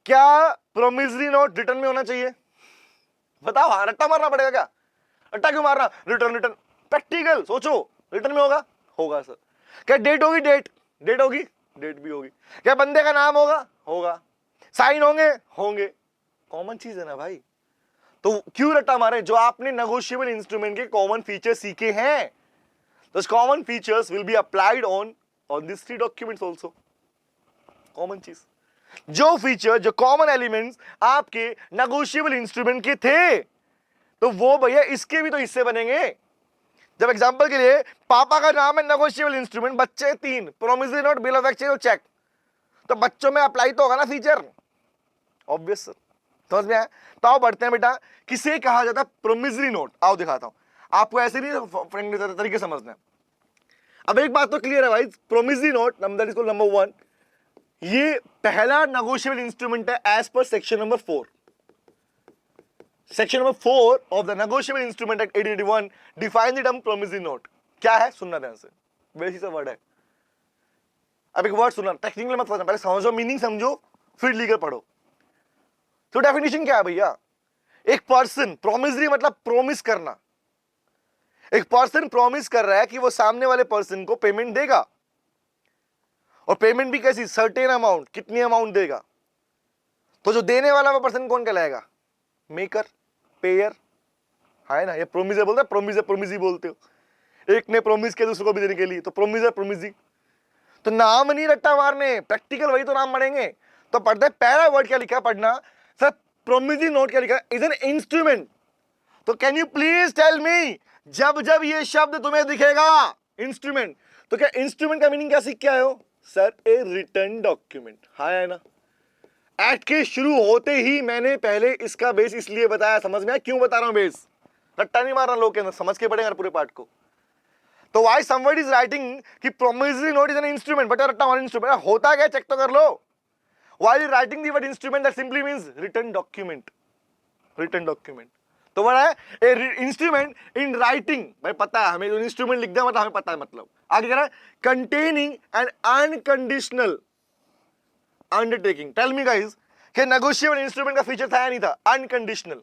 क्या प्रोमिसरी नोट रिटर्न में होना चाहिए? बताओ, हाँ रट्टा मारना पड़ेगा क्या? रट्टा क्यों मारना? रिटर्न रिटर्न, प्रैक्टिकल सोचो, रिटर्न में होगा? होगा सर। क्या डेट होगी? डेट होगी, डेट भी होगी। क्या बंदे का नाम होगा? होगा। साइन होंगे? होंगे। कॉमन चीज है ना भाई, तो क्यों रट्टा मारे? जो आपने नेगोशिएबल इंस्ट्रूमेंट के कॉमन फीचर सीखे हैं, those common features will be applied on these 3 documents also। Common चीज, जो फीचर, जो कॉमन एलिमेंट्स आपके नेगोशिएबल इंस्ट्रूमेंट के थे, तो वो भैया इसके भी तो हिस्से बनेंगे। जब एग्जांपल के लिए पापा का नाम है नेगोशिएबल इंस्ट्रूमेंट, बच्चे 3, promissory note, bill of exchange और चेक, तो बच्चों में अप्लाई तो होगा ना फीचर, ऑब्वियस सर। समझ में आया? तो आओ बढ़ते हैं बेटा, किसे कहा जाता है प्रोमिसरी नोट? आओ दिखाता हूं आपको, ऐसे नहीं फ्रेंडली तरीके समझना है। अब एक बात तो क्लियर है भाई, प्रोमिसरी नोट नंबर इसको नंबर 1, ये पहला नेगोशिएबल इंस्ट्रूमेंट है as per section number 4। Section number 4 of the negotiable instrument act 1881 define the term promissory note. क्या है सुनना ध्यान से, वैसी सा वर्ड है। अब एक वर्ड सुनना, टेक्निकल मत समझना, पहले समझो, मीनिंग समझो, फिर लीगल पढ़ो। तो डेफिनेशन क्या है भैया? एक पर्सन, प्रोमिसरी मतलब प्रोमिस करना, एक पर्सन प्रॉमिस कर रहा है कि वो सामने वाले पर्सन को पेमेंट देगा, और पेमेंट भी कैसी, सर्टेन अमाउंट, कितनी अमाउंट देगा। तो जो देने वाला वो पर्सन कौन कहलाएगा? मेकर, पेयर, है ना? ये प्रोमिसर बोलते हैं, प्रोमिसर प्रोमिसी बोलते हो। एक ने प्रोमिस किया दूसरे को भी देने के लिए, तो प्रोमिसर प्रोमिसी। तो नाम नहीं रट्टा मारने, प्रैक्टिकल वही तो नाम पढ़ेंगे। तो पढ़ते पहला वर्ड क्या लिखा पढ़ना सर, प्रोमिसरी नोट क्या लिखा, इज एन इंस्ट्रूमेंट। तो can you please tell me, जब जब ये शब्द तुम्हें दिखेगा इंस्ट्रूमेंट, तो क्या इंस्ट्रूमेंट का मीनिंग क्या सीख के आए हो? सर ए रिटर्न डॉक्यूमेंट। हाँ है ना? एक्ट के शुरू होते ही मैंने पहले इसका बेस इसलिए बताया, समझ में आया क्यों बता रहा हूं बेस? रट्टा नहीं मार रहा लोग के अंदर, समझ के पड़ेगा पूरे पार्ट को। तो व्हाई समबडी इज राइटिंग कि promissory note is an instrument, but रट्टा मार इंस्ट्रूमेंट होता क्या, चेक तो कर लो। Why writing the word instrument, that simply means written document, written document. तो what है ए इंस्ट्रूमेंट इन राइटिंग, भाई पता है हमें, जो इंस्ट्रूमेंट लिख दिया मतलब हमें पता है, मतलब आगे कह रहा है containing an unconditional undertaking. Tell me guys कि नेगोशिएबल इंस्ट्रूमेंट का फीचर था या नहीं था? अनकंडीशनल।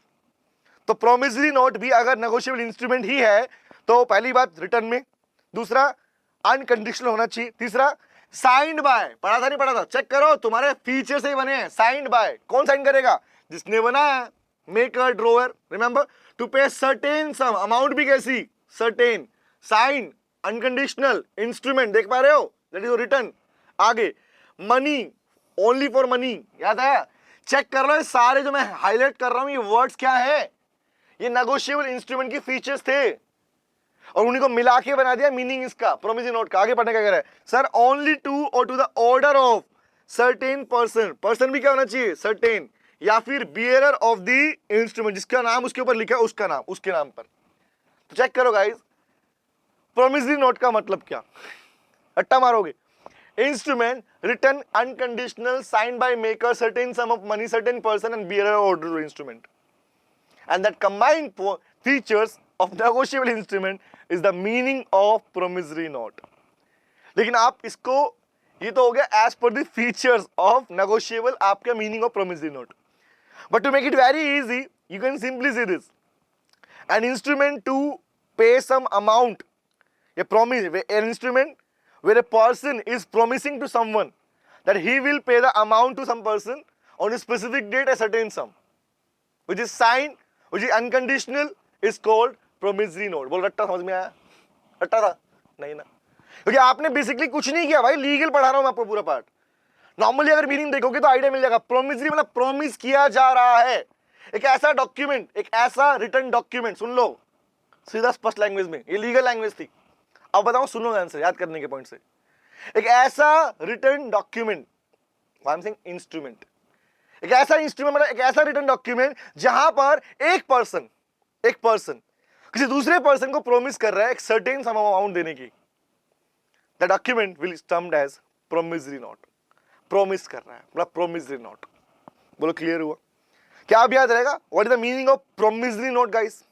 तो प्रोमिसरी नोट भी अगर नेगोशिएबल इंस्ट्रूमेंट ही है तो पहली बात रिटर्न में, दूसरा अनकंडीशनल होना चाहिए, तीसरा साइंड बाय। पढ़ा था नहीं पढ़ा था? चेक करो, तुम्हारे फीचर से ही बने हैं। साइंड बाय, कौन साइन करेगा? जिसने बनाया, मेकर, ड्रोअर। रिमेंबर टू पे सर्टेन सम, अमाउंट भी कैसी, सर्टेन, साइन, अनकंडीशनल, इंस्ट्रूमेंट, देख पा रहे हो, दैट इज रिटर्न। आगे मनी, ओनली फॉर मनी, याद है? चेक कर लो, ये सारे जो मैं हाईलाइट कर रहा हूं ये वर्ड्स क्या है, ये नेगोशिएबल इंस्ट्रूमेंट की फीचर्स थे, और उन्हीं को मिला के बना दिया मीनिंग इसका प्रोमिसरी नोट का। आगे पढ़ने का कह रहा है सर, ओनली टू और to the order of certain person, person भी क्या होना चाहिए, सर्टेन, या फिर बियरर ऑफ द इंस्ट्रूमेंट, जिसका नाम उसके ऊपर लिखा है उसका नाम, उसके नाम पर। तो चेक करो गाइस, प्रोमिसरी नोट का मतलब क्या, अट्टा मारोगे। Instrument return unconditional signed by maker certain some of money certain person and bearer order instrument, and that combined features of negotiable instrument is the meaning of promissory note। लेकिन आप इसको, ये तो हो गया as per the features of negotiable, आपका meaning of promissory note। But to make it very easy, you can simply say this: an instrument to pay some amount, a promise, an instrument where a person is promising to someone that he will pay the amount to some person on a specific date, a certain sum, which is signed, which is unconditional, is called promissory note। बोल रट्टा समझ में आया? रट्टा था नहीं ना? क्योंकि आपने बेसिकली कुछ नहीं किया भाई, लीगल पढ़ा रहा हूं मैं आपको पूरा पार्ट। नॉर्मली अगर मीनिंग देखोगे तो आइडिया मिल जाएगा। प्रोमिसरी मतलब प्रॉमिस किया जा रहा है, एक ऐसा डॉक्यूमेंट, एक ऐसा रिटर्न डॉक्यूमेंट। सुन लो सीधा स्पष्ट लैंग्वेज में, ये लीगल लैंग्वेज थी। अब बताओ, सुनो आंसर याद करने के पॉइंट से। एक ऐसा return document, I am saying instrument, एक ऐसा इंस्ट्रूमेंट मतलब एक ऐसा रिटर्न डॉक्यूमेंट जहां पर एक पर्सन किसी दूसरे पर्सन को प्रॉमिस कर रहा है एक सर्टेन सम अमाउंट देने की। The document will termed as promissory note. Promise कर रहा है मतलब प्रोमिसरी नोट। बोलो क्लियर हुआ? क्या आप याद रहेगा what is the meaning of promissory note guys?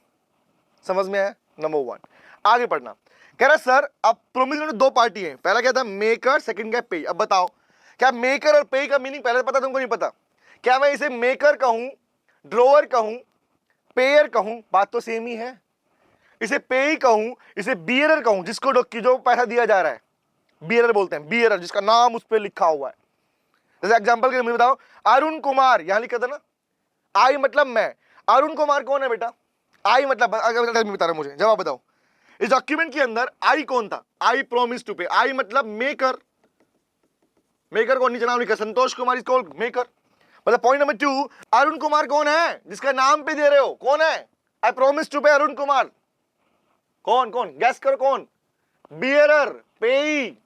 समझ में आया? नंबर 1। आगे पढ़ना कह रहा सर, अब प्रोमिसरी नोट दो पार्टी है, पहला क्या था मेकर, सेकंड क्या पे। अब बताओ क्या मेकर और पे का मीनिंग पहले पता, तुमको नहीं पता? क्या मैं इसे मेकर कहूं, ड्रोअर कहूं, पेयर कहूं, बात तो सेम ही है। इसे पे ही कहूं, इसे बियरर कहूं, जिसको जो पैसा दिया जा रहा है बियरर बोलते हैं, बियरर जिसका नाम उस पर लिखा हुआ है। जैसे एग्जांपल के लिए मुझे बताओ, अरुण कुमार, यहां लिखा था ना, आई मतलब मैं, अरुण कुमार कौन है बेटा? आई मतलब, अगर बता रहा मुझे जवाब बताओ। इस डॉक्यूमेंट के अंदर आई कौन था? आई प्रॉमिस टू पे। आई मतलब मेकर, मेकर को नीचे नाम लिखा Santosh Kumar, is called maker. मतलब पॉइंट नंबर 2, अरुण कुमार कौन है जिसका नाम पे दे रहे हो? कौन है? आई promise to pay Arun Kumar. कौन कौन गैस करो कौन? बियरर, पेई,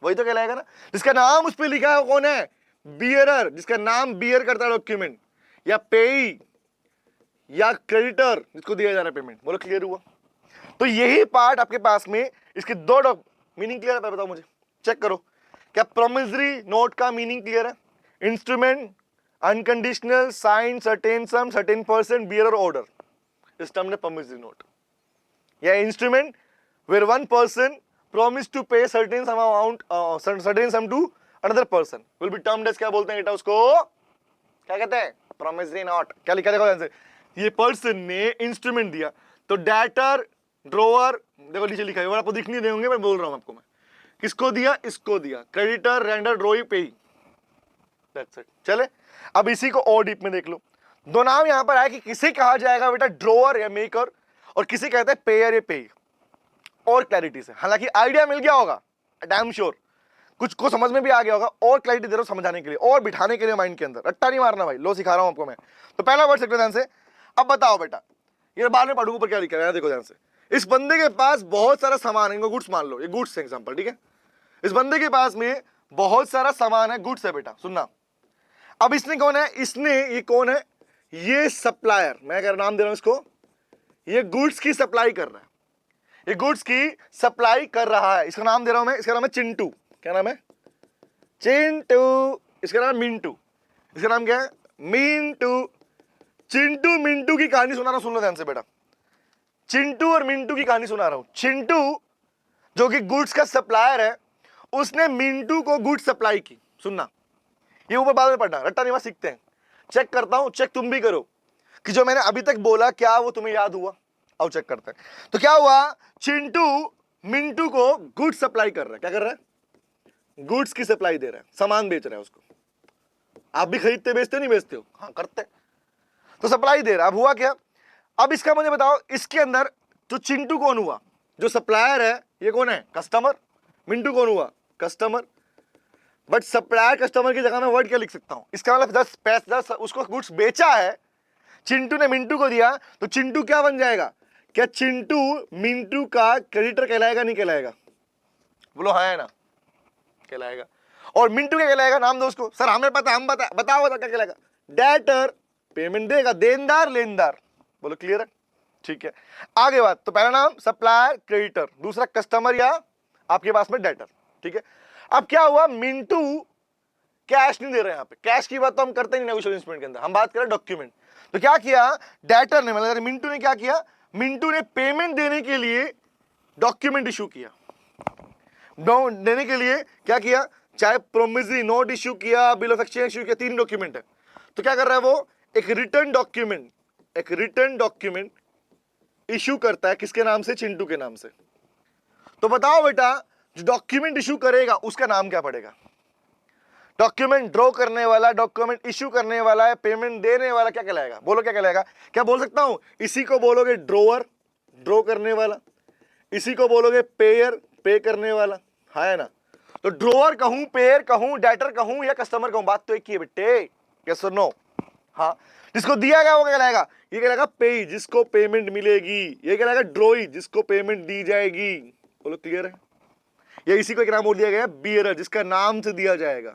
वही तो कहलाएगा ना, जिसका नाम उस पे लिखा है वो कौन है? बियरर, जिसका नाम बियर करता है डॉक्यूमेंट, या पेई या क्रेडिटर जिसको दिया जा रहा है पेमेंट। बोलो क्लियर हुआ? तो यही पार्ट आपके पास में, इसके दो मीनिंग क्लियर है? बताओ मुझे, चेक करो क्या प्रोमिसरी नोट का मीनिंग क्लियर है? Instrument unconditional sign certain some certain person bearer order, इस टर्म ने प्रॉमिसरी नोट या instrument where one person promise to pay certain sum amount certain sum to another person will be termed as, क्या बोलते हैं बेटा उसको, क्या कहते हैं, promissory note। क्या लिखा देखो आंसर, ये पर्सन ने इंस्ट्रूमेंट दिया, तो डेटर ड्रोअर देखो नीचे लिखा है, आपको दिख नहीं देंगे, मैं बोल रहा हूं आपको, मैं किसको दिया, इसको दिया, क्रेडिटर रेंडर ड्रोई पेई, दैट्स इट। चले अब इसी को और डीप में देख लो, दो नाम यहां पर आया कि किसे कहा जाएगा बेटा ड्रोअर या मेकर, और किसे कहते हैं पेयर या पेई, और क्लैरिटी से, हालांकि आइडिया मिल गया होगा डैम श्योर, कुछ को समझ में भी आ गया होगा, और क्लैरिटी दे रहा हूं समझाने के लिए और बिठाने के लिए माइंड के अंदर, रट्टा नहीं मारना भाई, लो सिखा रहा हूं आपको मैं। तो पहला वर्ड सकते ध्यान से, अब बताओ बेटा, ये बाद में पढ़ूंगा ऊपर क्या लिखा है, देखो ध्यान से, इस बंदे के पास बहुत सारा सामान है, इनको गुड्स मान लो, ये गुड्स एग्जांपल, ठीक है, इस बंदे के पास में बहुत सारा सामान है, गुड्स है बेटा, सुनना। अब इसने कौन है, इसने, ये कौन है, ये सप्लायर, मैं अगर नाम दे रहा हूं इसको, ये गुड्स की सप्लाई कर रहा है, ये गुड्स की सप्लाई कर रहा है, इसका नाम दे रहा हूं मैं, इसका नाम है चिंटू, क्या नाम है, चिंटू, इसका नाम मिंटू, इसका नाम क्या है, मिंटू। चिंटू मिंटू की कहानी सुना रहा हूं, सुन लो ध्यान से बेटा, चिंटू और मिंटू की कहानी सुना रहा हूं। चिंटू जो कि गुड्स का सप्लायर है, उसने मिंटू को गुड्स सप्लाई की, सुनना, ये ऊपर बाद में पढ़ना, रट्टा निवास सीखते हैं, चेक करता हूं, चेक तुम भी करो कि जो मैंने अभी तक बोला क्या वो तुम्हें याद हुआ, आओ चेक करते हैं। तो क्या हुआ, चिंटू मिंटू को गुड्स सप्लाई कर रहा है, क्या कर रहा है, गुड्स की सप्लाई दे रहा है, सामान बेच रहा है उसको, आप भी खरीदते बेचते नहीं बेचते हो, हाँ करते, तो सप्लाई दे रहा है। अब हुआ क्या, अब इसका मुझे बताओ, इसके अंदर तो चिंटू कौन हुआ, जो सप्लायर है, ये कौन है, कस्टमर, मिंटू कौन हुआ, कस्टमर, बट सप्लायर कस्टमर की जगह मैं वर्ड क्या लिख सकता हूं, इसका मतलब 10 उसको गुड्स बेचा है, चिंटू ने मिंटू को दिया, तो चिंटू क्या बन जाएगा, क्या चिंटू मिंटू का क्रेडिटर कहलाएगा, नहीं कहलाएगा, बोलो हाँ है ना, कहलाएगा। और मिंटू क्या कहलाएगा, नाम दो उसको, सर हमें पता, हम बताओ क्या कहलाएगा, डेटर, पेमेंट देगा, देनदार लेनदार, बोलो क्लियर है, ठीक है। आगे बात, तो पहला नाम सप्लायर क्रेडिटर, दूसरा कस्टमर या आपके पास में डेटर, ठीक है। अब क्या हुआ, मिंटू कैश नहीं दे रहे, यहां पे कैश की बात तो हम करते नहीं नेगोशिएशन इंस्ट्रूमेंट के अंदर, हम बात करें डॉक्यूमेंट। तो क्या किया डेटर ने, मतलब मिंटू ने क्या किया, मिंटू ने पेमेंट देने के लिए डॉक्यूमेंट इशू किया, देने के लिए क्या किया, चाहे प्रोमिसरी नोट इशू किया, बिल ऑफ एक्सचेंज इशू किया, 3 डॉक्यूमेंट है। तो क्या कर रहा है वो, एक रिटर्न डॉक्यूमेंट इशू करता है, किसके नाम से, चिंटू के नाम से। तो बताओ बेटा, जो डॉक्यूमेंट इशू करेगा उसका नाम क्या पड़ेगा, डॉक्यूमेंट ड्रॉ करने वाला, डॉक्यूमेंट इशू करने वाला है, पेमेंट देने वाला, क्या कहलाएगा, बोलो क्या कहलाएगा, क्या बोल सकता हूं, इसी को बोलोगे ड्रोअर, ड्रॉ करने वाला, इसी को बोलोगे पेयर, पे करने वाला, है ना। तो ड्रोअर कहूं, पेयर कहूं, डेटर कहूं या कस्टमर कहूं, बात तो एक ही है बेटे, यस और नो, हाँ। जिसको दिया गया वो क्या कहलाएगा, ये कहलाएगा पे, जिसको पेमेंट मिलेगी, ये कहलाएगा ड्रोई, जिसको पेमेंट दी जाएगी, बोलो क्लियर है। या इसी को एक नाम और दिया गया बियरर, जिसका नाम से दिया जाएगा।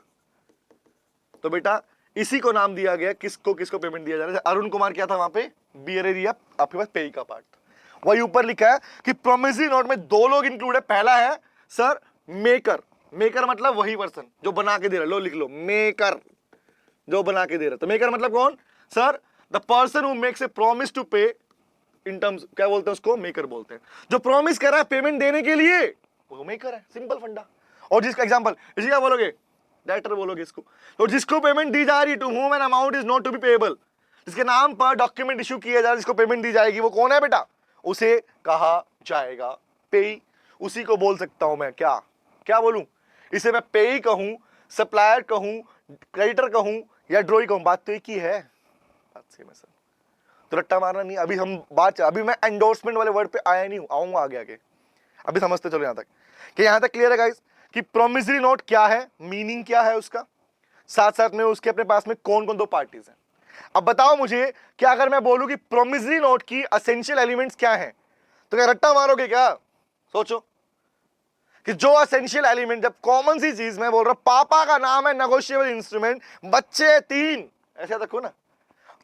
तो बेटा इसी को नाम दिया गया, किसको किसको पेमेंट दिया जा रहा है। अरुण कुमार क्या था वहां पे, बियरर दिया, आपके पास पे का पार्ट था। वही ऊपर लिखा है कि प्रोमिसरी नोट में 2 लोग इंक्लूड है, पहला है सर मेकर, मेकर मतलब वही पर्सन जो बना के दे रहा है, लो लिख लो मेकर, जो बना के दे रहा है। तो मेकर मतलब कौन sir, the person who makes a promise to pay in terms, क्या बोलते हैं उसको, मेकर बोलते हैं। जो प्रॉमिस कर रहा है पेमेंट देने के लिए वो मेकर है, सिंपल फंडा। और जिसका एग्जांपल, इसी क्या बोलोगे, डेटर बोलोगे इसको। तो जिसको पेमेंट दी जा रही, to whom an amount is not to be payable, जिसके नाम पर डॉक्यूमेंट इशू किया जा रहा है, जिसको पेमेंट दी जाएगी, वो कौन है बेटा, उसे कहा जाएगा पेई। उसी को बोल सकता हूं मैं, क्या क्या बोलूं, इसे मैं पेई कहूं, सप्लायर कहूं, क्रेडिटर कहूं या ड्रोई कहूं, बात तो एक ही है, बात सेम है सर। तो रट्टा मारना नहीं, अभी हम बात, अभी मैं एंडोर्समेंट वाले वर्ड पे आया नहीं हूं, आऊंगा आगे आगे। अभी समझते चलो यहां तक, कि यहां तक क्लियर है गाइस कि प्रोमिसरी नोट क्या है, मीनिंग क्या है उसका, साथ साथ में उसके अपने पास में कौन कौन 2 पार्टीज हैं। अब बताओ मुझे कि अगर मैं बोलूं कि प्रोमिसरी नोट की एसेंशियल एलिमेंट्स क्या हैं, तो क्या रट्टा मारोगे क्या, सोचो कि जो एसेंशियल एलिमेंट, जब कॉमन सी चीज मैं बोल रहा हूं, पापा का नाम है नेगोशिएबल इंस्ट्रूमेंट, बच्चे 3, ऐसे रखो ना,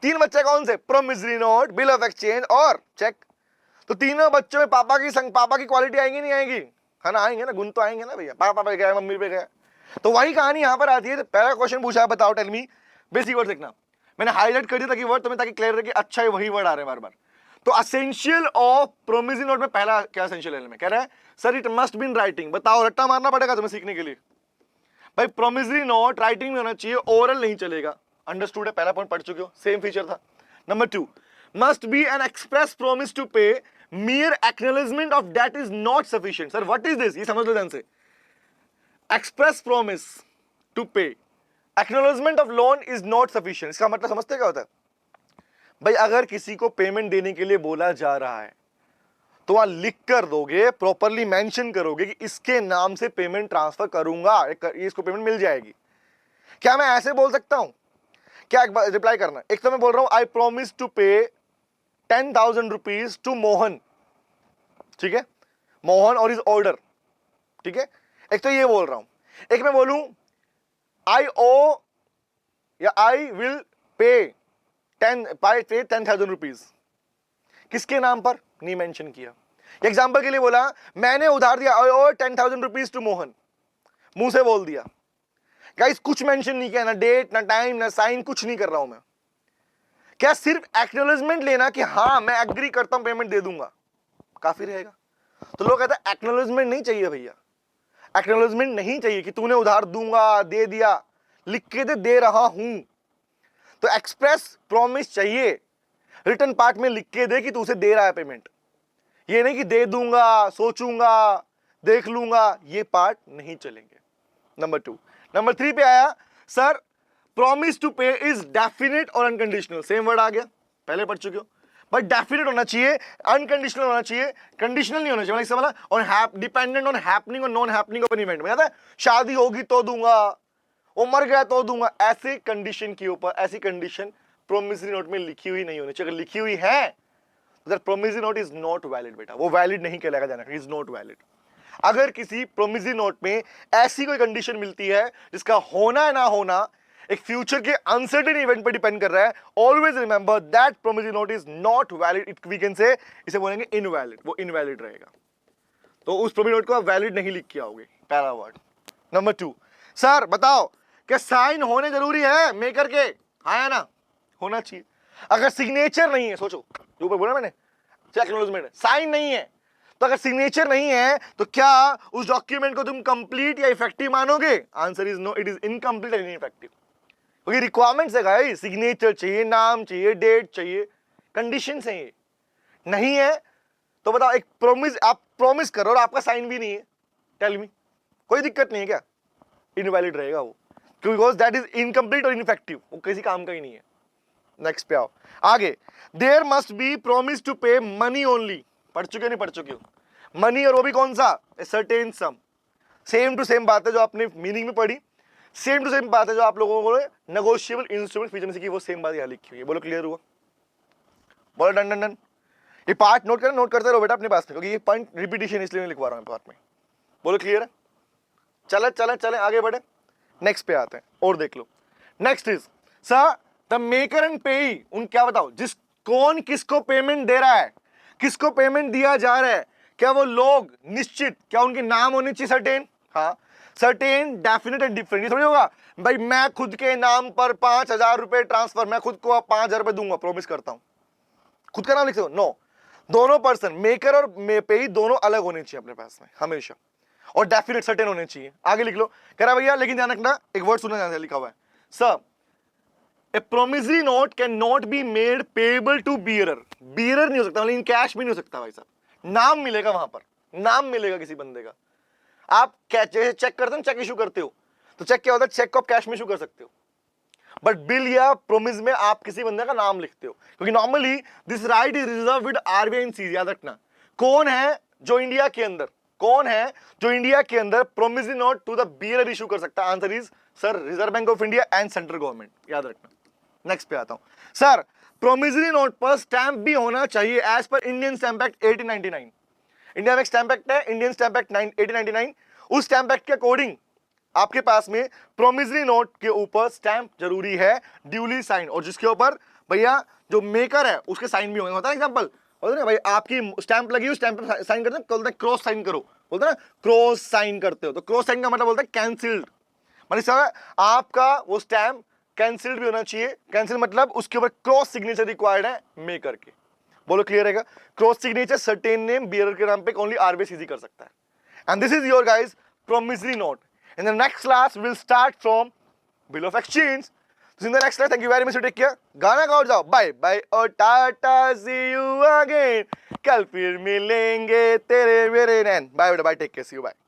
3 बच्चे कौन से, promissory note, bill of exchange और चेक। तो तीनों बच्चों में पापा की क्वालिटी आएंगी नहीं आएंगी, है ना, आएंगे ना, गुण तो आएंगे ना भैया, पापा पे गया, मम्मी पे गया। तो वही कहानी यहां पर आती है। तो पहला क्वेश्चन पूछा है, बताओ टेल मी बेसिक वर्ड देखना, मैंने हाईलाइट कर दिया ताकि वर्ड तुम्हें ताकि क्लियर रहे कि अच्छा है वही वर्ड आ रहे हैं बार बार। तो असेंशियल ऑफ प्रोमिसरी नोट में पहला क्या असेंशियल एलिमेंट में कह रहा है sir it must be in writing. बताओ, रट्टा मारना पड़ेगा तुम्हें सीखने के लिए। भाई प्रोमिसरी नोट राइटिंग में होना चाहिए, ओरल नहीं चलेगा। अंडरस्टूड है, पहला पॉइंट पढ़ चुके हो, सेम फीचर था। Number 2, must be an express promise to pay, mere acknowledgement of that is not sufficient। Sir what is this, ये समझ लो ध्यान से। Express promise to pay, acknowledgement of loan is not sufficient. इसका मतलब समझते क्या होता है? भाई अगर किसी को पेमेंट देने के लिए बोला जा रहा है तो वहां लिख कर दोगे, प्रॉपरली मेंशन करोगे कि इसके नाम से पेमेंट ट्रांसफर करूंगा, इसको पेमेंट मिल जाएगी। क्या मैं ऐसे बोल सकता हूं? क्या एक बार रिप्लाई करना। एक तो मैं बोल रहा हूं आई प्रॉमिस टू पे 10,000 रुपीज टू मोहन, ठीक है, मोहन और इज ऑर्डर, ठीक है। एक तो ये बोल रहा हूं, एक मैं बोलूं आई ओ या आई विल पे 10,000 रुपीज, किसके नाम पर नहीं मेंशन किया। एग्जाम्पल के लिए बोला मैंने उधार दिया आई ओ 10,000 रुपीज टू मोहन, मुंह से बोल दिया। गाइस कुछ मेंशन नहीं किया, ना डेट ना टाइम ना साइन, कुछ नहीं कर रहा हूं मैं। क्या सिर्फ एक्नॉलेजमेंट लेना कि हाँ मैं एग्री करता हूं पेमेंट दे दूंगा काफी रहेगा? तो लोग कहते हैं एक्नॉलेजमेंट नहीं चाहिए भैया, एक्नॉलेजमेंट नहीं चाहिए कि तूने उधार दूंगा दे दिया, लिख के दे रहा हूं। तो एक्सप्रेस प्रॉमिस चाहिए, रिटर्न पार्ट में लिख के दे कि तू उसे दे रहा है पेमेंट। ये नहीं कि दे दूंगा, सोचूंगा, देख लूंगा, ये पार्ट नहीं चलेंगे। नंबर 2। नंबर 3 पे आया सर प्रॉमिस टू पे इज डेफिनेट और अनकंडीशनल। सेम वर्ड आ गया, पहले पढ़ चुके हो। बट डेफिनेट होना चाहिए, अनकंडीशनल होना चाहिए, कंडीशनल नहीं होना चाहिए। मतलब और डिपेंडेंट ऑन हैपनिंग और non happening of an event. में है शादी होगी तो दूंगा, वो मर गया तो दूंगा, ऐसे कंडीशन के ऊपर ऐसी कंडीशन प्रोमिसरी नोट में लिखी हुई नहीं होनी चाहिए। अगर लिखी हुई है तो that promissory note is not valid बेटा, वो वैलिड नहीं कहलाएगा, जाना इज नॉट वैलिड। अगर किसी प्रोमिसरी नोट में ऐसी कोई कंडीशन मिलती है जिसका होना है ना होना एक फ्यूचर के अनसर्टेन इवेंट पर डिपेंड कर रहा है, always remember that promissory note is not valid. It we can say इसे बोलेंगे इनवैलिड, वो इनवैलिड रहेगा। तो उस प्रोमिसरी नोट को आप वैलिड नहीं लिख के आओगे, पहला वर्ड। नंबर 2, सर बताओ क्या साइन होने जरूरी है मेकर के? हाँ या ना? होना चाहिए। अगर सिग्नेचर नहीं है, सोचो जो ऊपर बोला मैंने एक्नॉलेजमेंट, साइन नहीं है, तो अगर सिग्नेचर नहीं है तो क्या उस डॉक्यूमेंट को तुम कंप्लीट या इफेक्टिव मानोगे? Answer is no, it is incomplete and ineffective. क्योंकि रिक्वायरमेंट्स है गाइस, सिग्नेचर चाहिए, नाम चाहिए, डेट चाहिए, कंडीशंस हैं ये। नहीं है तो बताओ, एक प्रॉमिस आप प्रॉमिस करो और आपका साइन भी नहीं है, टेल मी, कोई दिक्कत नहीं है क्या? इनवैलिड रहेगा वो, बिकॉज दैट इज इनकम्प्लीट और इनइफेक्टिव, वो किसी काम का ही नहीं है। नेक्स्ट पे आओ आगे। There must be promise to pay money only. पढ़ चुके हो नहीं पढ़ चुके हो? मनी, और वो भी कौन सा? A certain sum. Same to same बात है जो आपने मीनिंग में पढ़ी, सेम टू सेम बात है जो आप लोगों को नेगोशिएबल इंस्ट्रूमेंट फीचर में सीखी, वो सेम बात यहाँ लिखी हुई है। बोलो क्लियर हुआ? बोलो डन डन डन। ये पार्ट नोट करना, नोट करते रहो बेटा अपने पास में, क्योंकि ये पॉइंट रिपीटिशन इसलिए नहीं लिखवा रहा हूं पार्ट में। बोलो क्लियर है? चले चले चले आगे बढ़े, नेक्स्ट पे आते हैं और देख लो। Next is sir the maker and payee. उन क्या बताओ, जिस कौन किसको पेमेंट दे रहा है, किसको पेमेंट दिया जा रहा है, क्या वो लोग निश्चित, क्या उनके नाम होने चाहिए सर्टेन? हाँ, सर्टेन, डेफिनेट एंड डिफरेंट। ये थोड़ी होगा भाई मैं खुद के नाम पर 5,000 रुपए ट्रांसफर, मैं खुद को 5,000 रुपए दूंगा, प्रॉमिस करता हूं, खुद का नाम लिख दो। नो, दोनों पर्सन मेकर और पेई दोनों अलग होने चाहिए अपने पास में हमेशा, और डेफिनेट सर्टेन होने चाहिए। आगे लिख लो, कह रहा भैया लेकिन ध्यान रखना, एक वर्ड सुनना ध्यान से, लिखा हुआ है sir a promissory note can not be made payable to bearer. Bearer नहीं हो सकता, मतलब कैश भी नहीं हो सकता भाई साहब, नाम मिलेगा वहां पर, नाम मिलेगा किसी बंदे का। आप चेक करते हो, चेक इशू करते हो, तो चेक क्या होता है, चेक को आप कैश में इशू कर सकते हो, बट बिल या प्रोमिस में आप किसी बंदे का नाम लिखते हो, क्योंकि normally this right is reserve with RBI and CGs. याद रखना, कौन है जो इंडिया के अंदर, कौन है जो इंडिया के अंदर promissory note to the bearer issue कर सकता है? Answer is sir Reserve Bank of India and central government, याद रखना। नेक्स्ट पे आता हूं सर, प्रोमिसरी नोट पर स्टैंप भी होना चाहिए as per Indian Stamp Act 1899। India में स्टैंप एक्ट है, इंडियन स्टैंप एक्ट 1899। उस स्टैंप एक्ट के अकॉर्डिंग आपके पास में प्रोमिसरी नोट के ऊपर स्टैंप जरूरी है, ड्यूली साइन, और जिसके ऊपर भैया जो मेकर है उसके साइन भी होंगे। होता है एग्जांपल, होता है भाई आपकी स्टैंप लगी, स्टैंप पे साइन करते हैं, बोलते हैं क्रॉस साइन करो, बोलते हैं ना क्रॉस साइन करते हो, तो क्रॉस साइन का मतलब बोलते हैं कैंसिल्ड, मतलब सर आपका वो स्टैंप कैंसिल्ड भी होना चाहिए। कैंसिल मतलब उसके ऊपर क्रॉस सिग्नेचर रिक्वायर्ड है मेकर के। बोलो क्लियर है? Cross signature certain name bearer के नाम पे ओनली आरबीसीजी कर सकता है। And this is your guys promissory note. In the next class we'll start from bill of exchange. So in the next class, thank you very much. Take care. गाना गाओ जाओ. Bye bye और टाटा, see you again. कल फिर मिलेंगे तेरे मेरे नैन. Bye बेटा, bye, take care, see you, bye.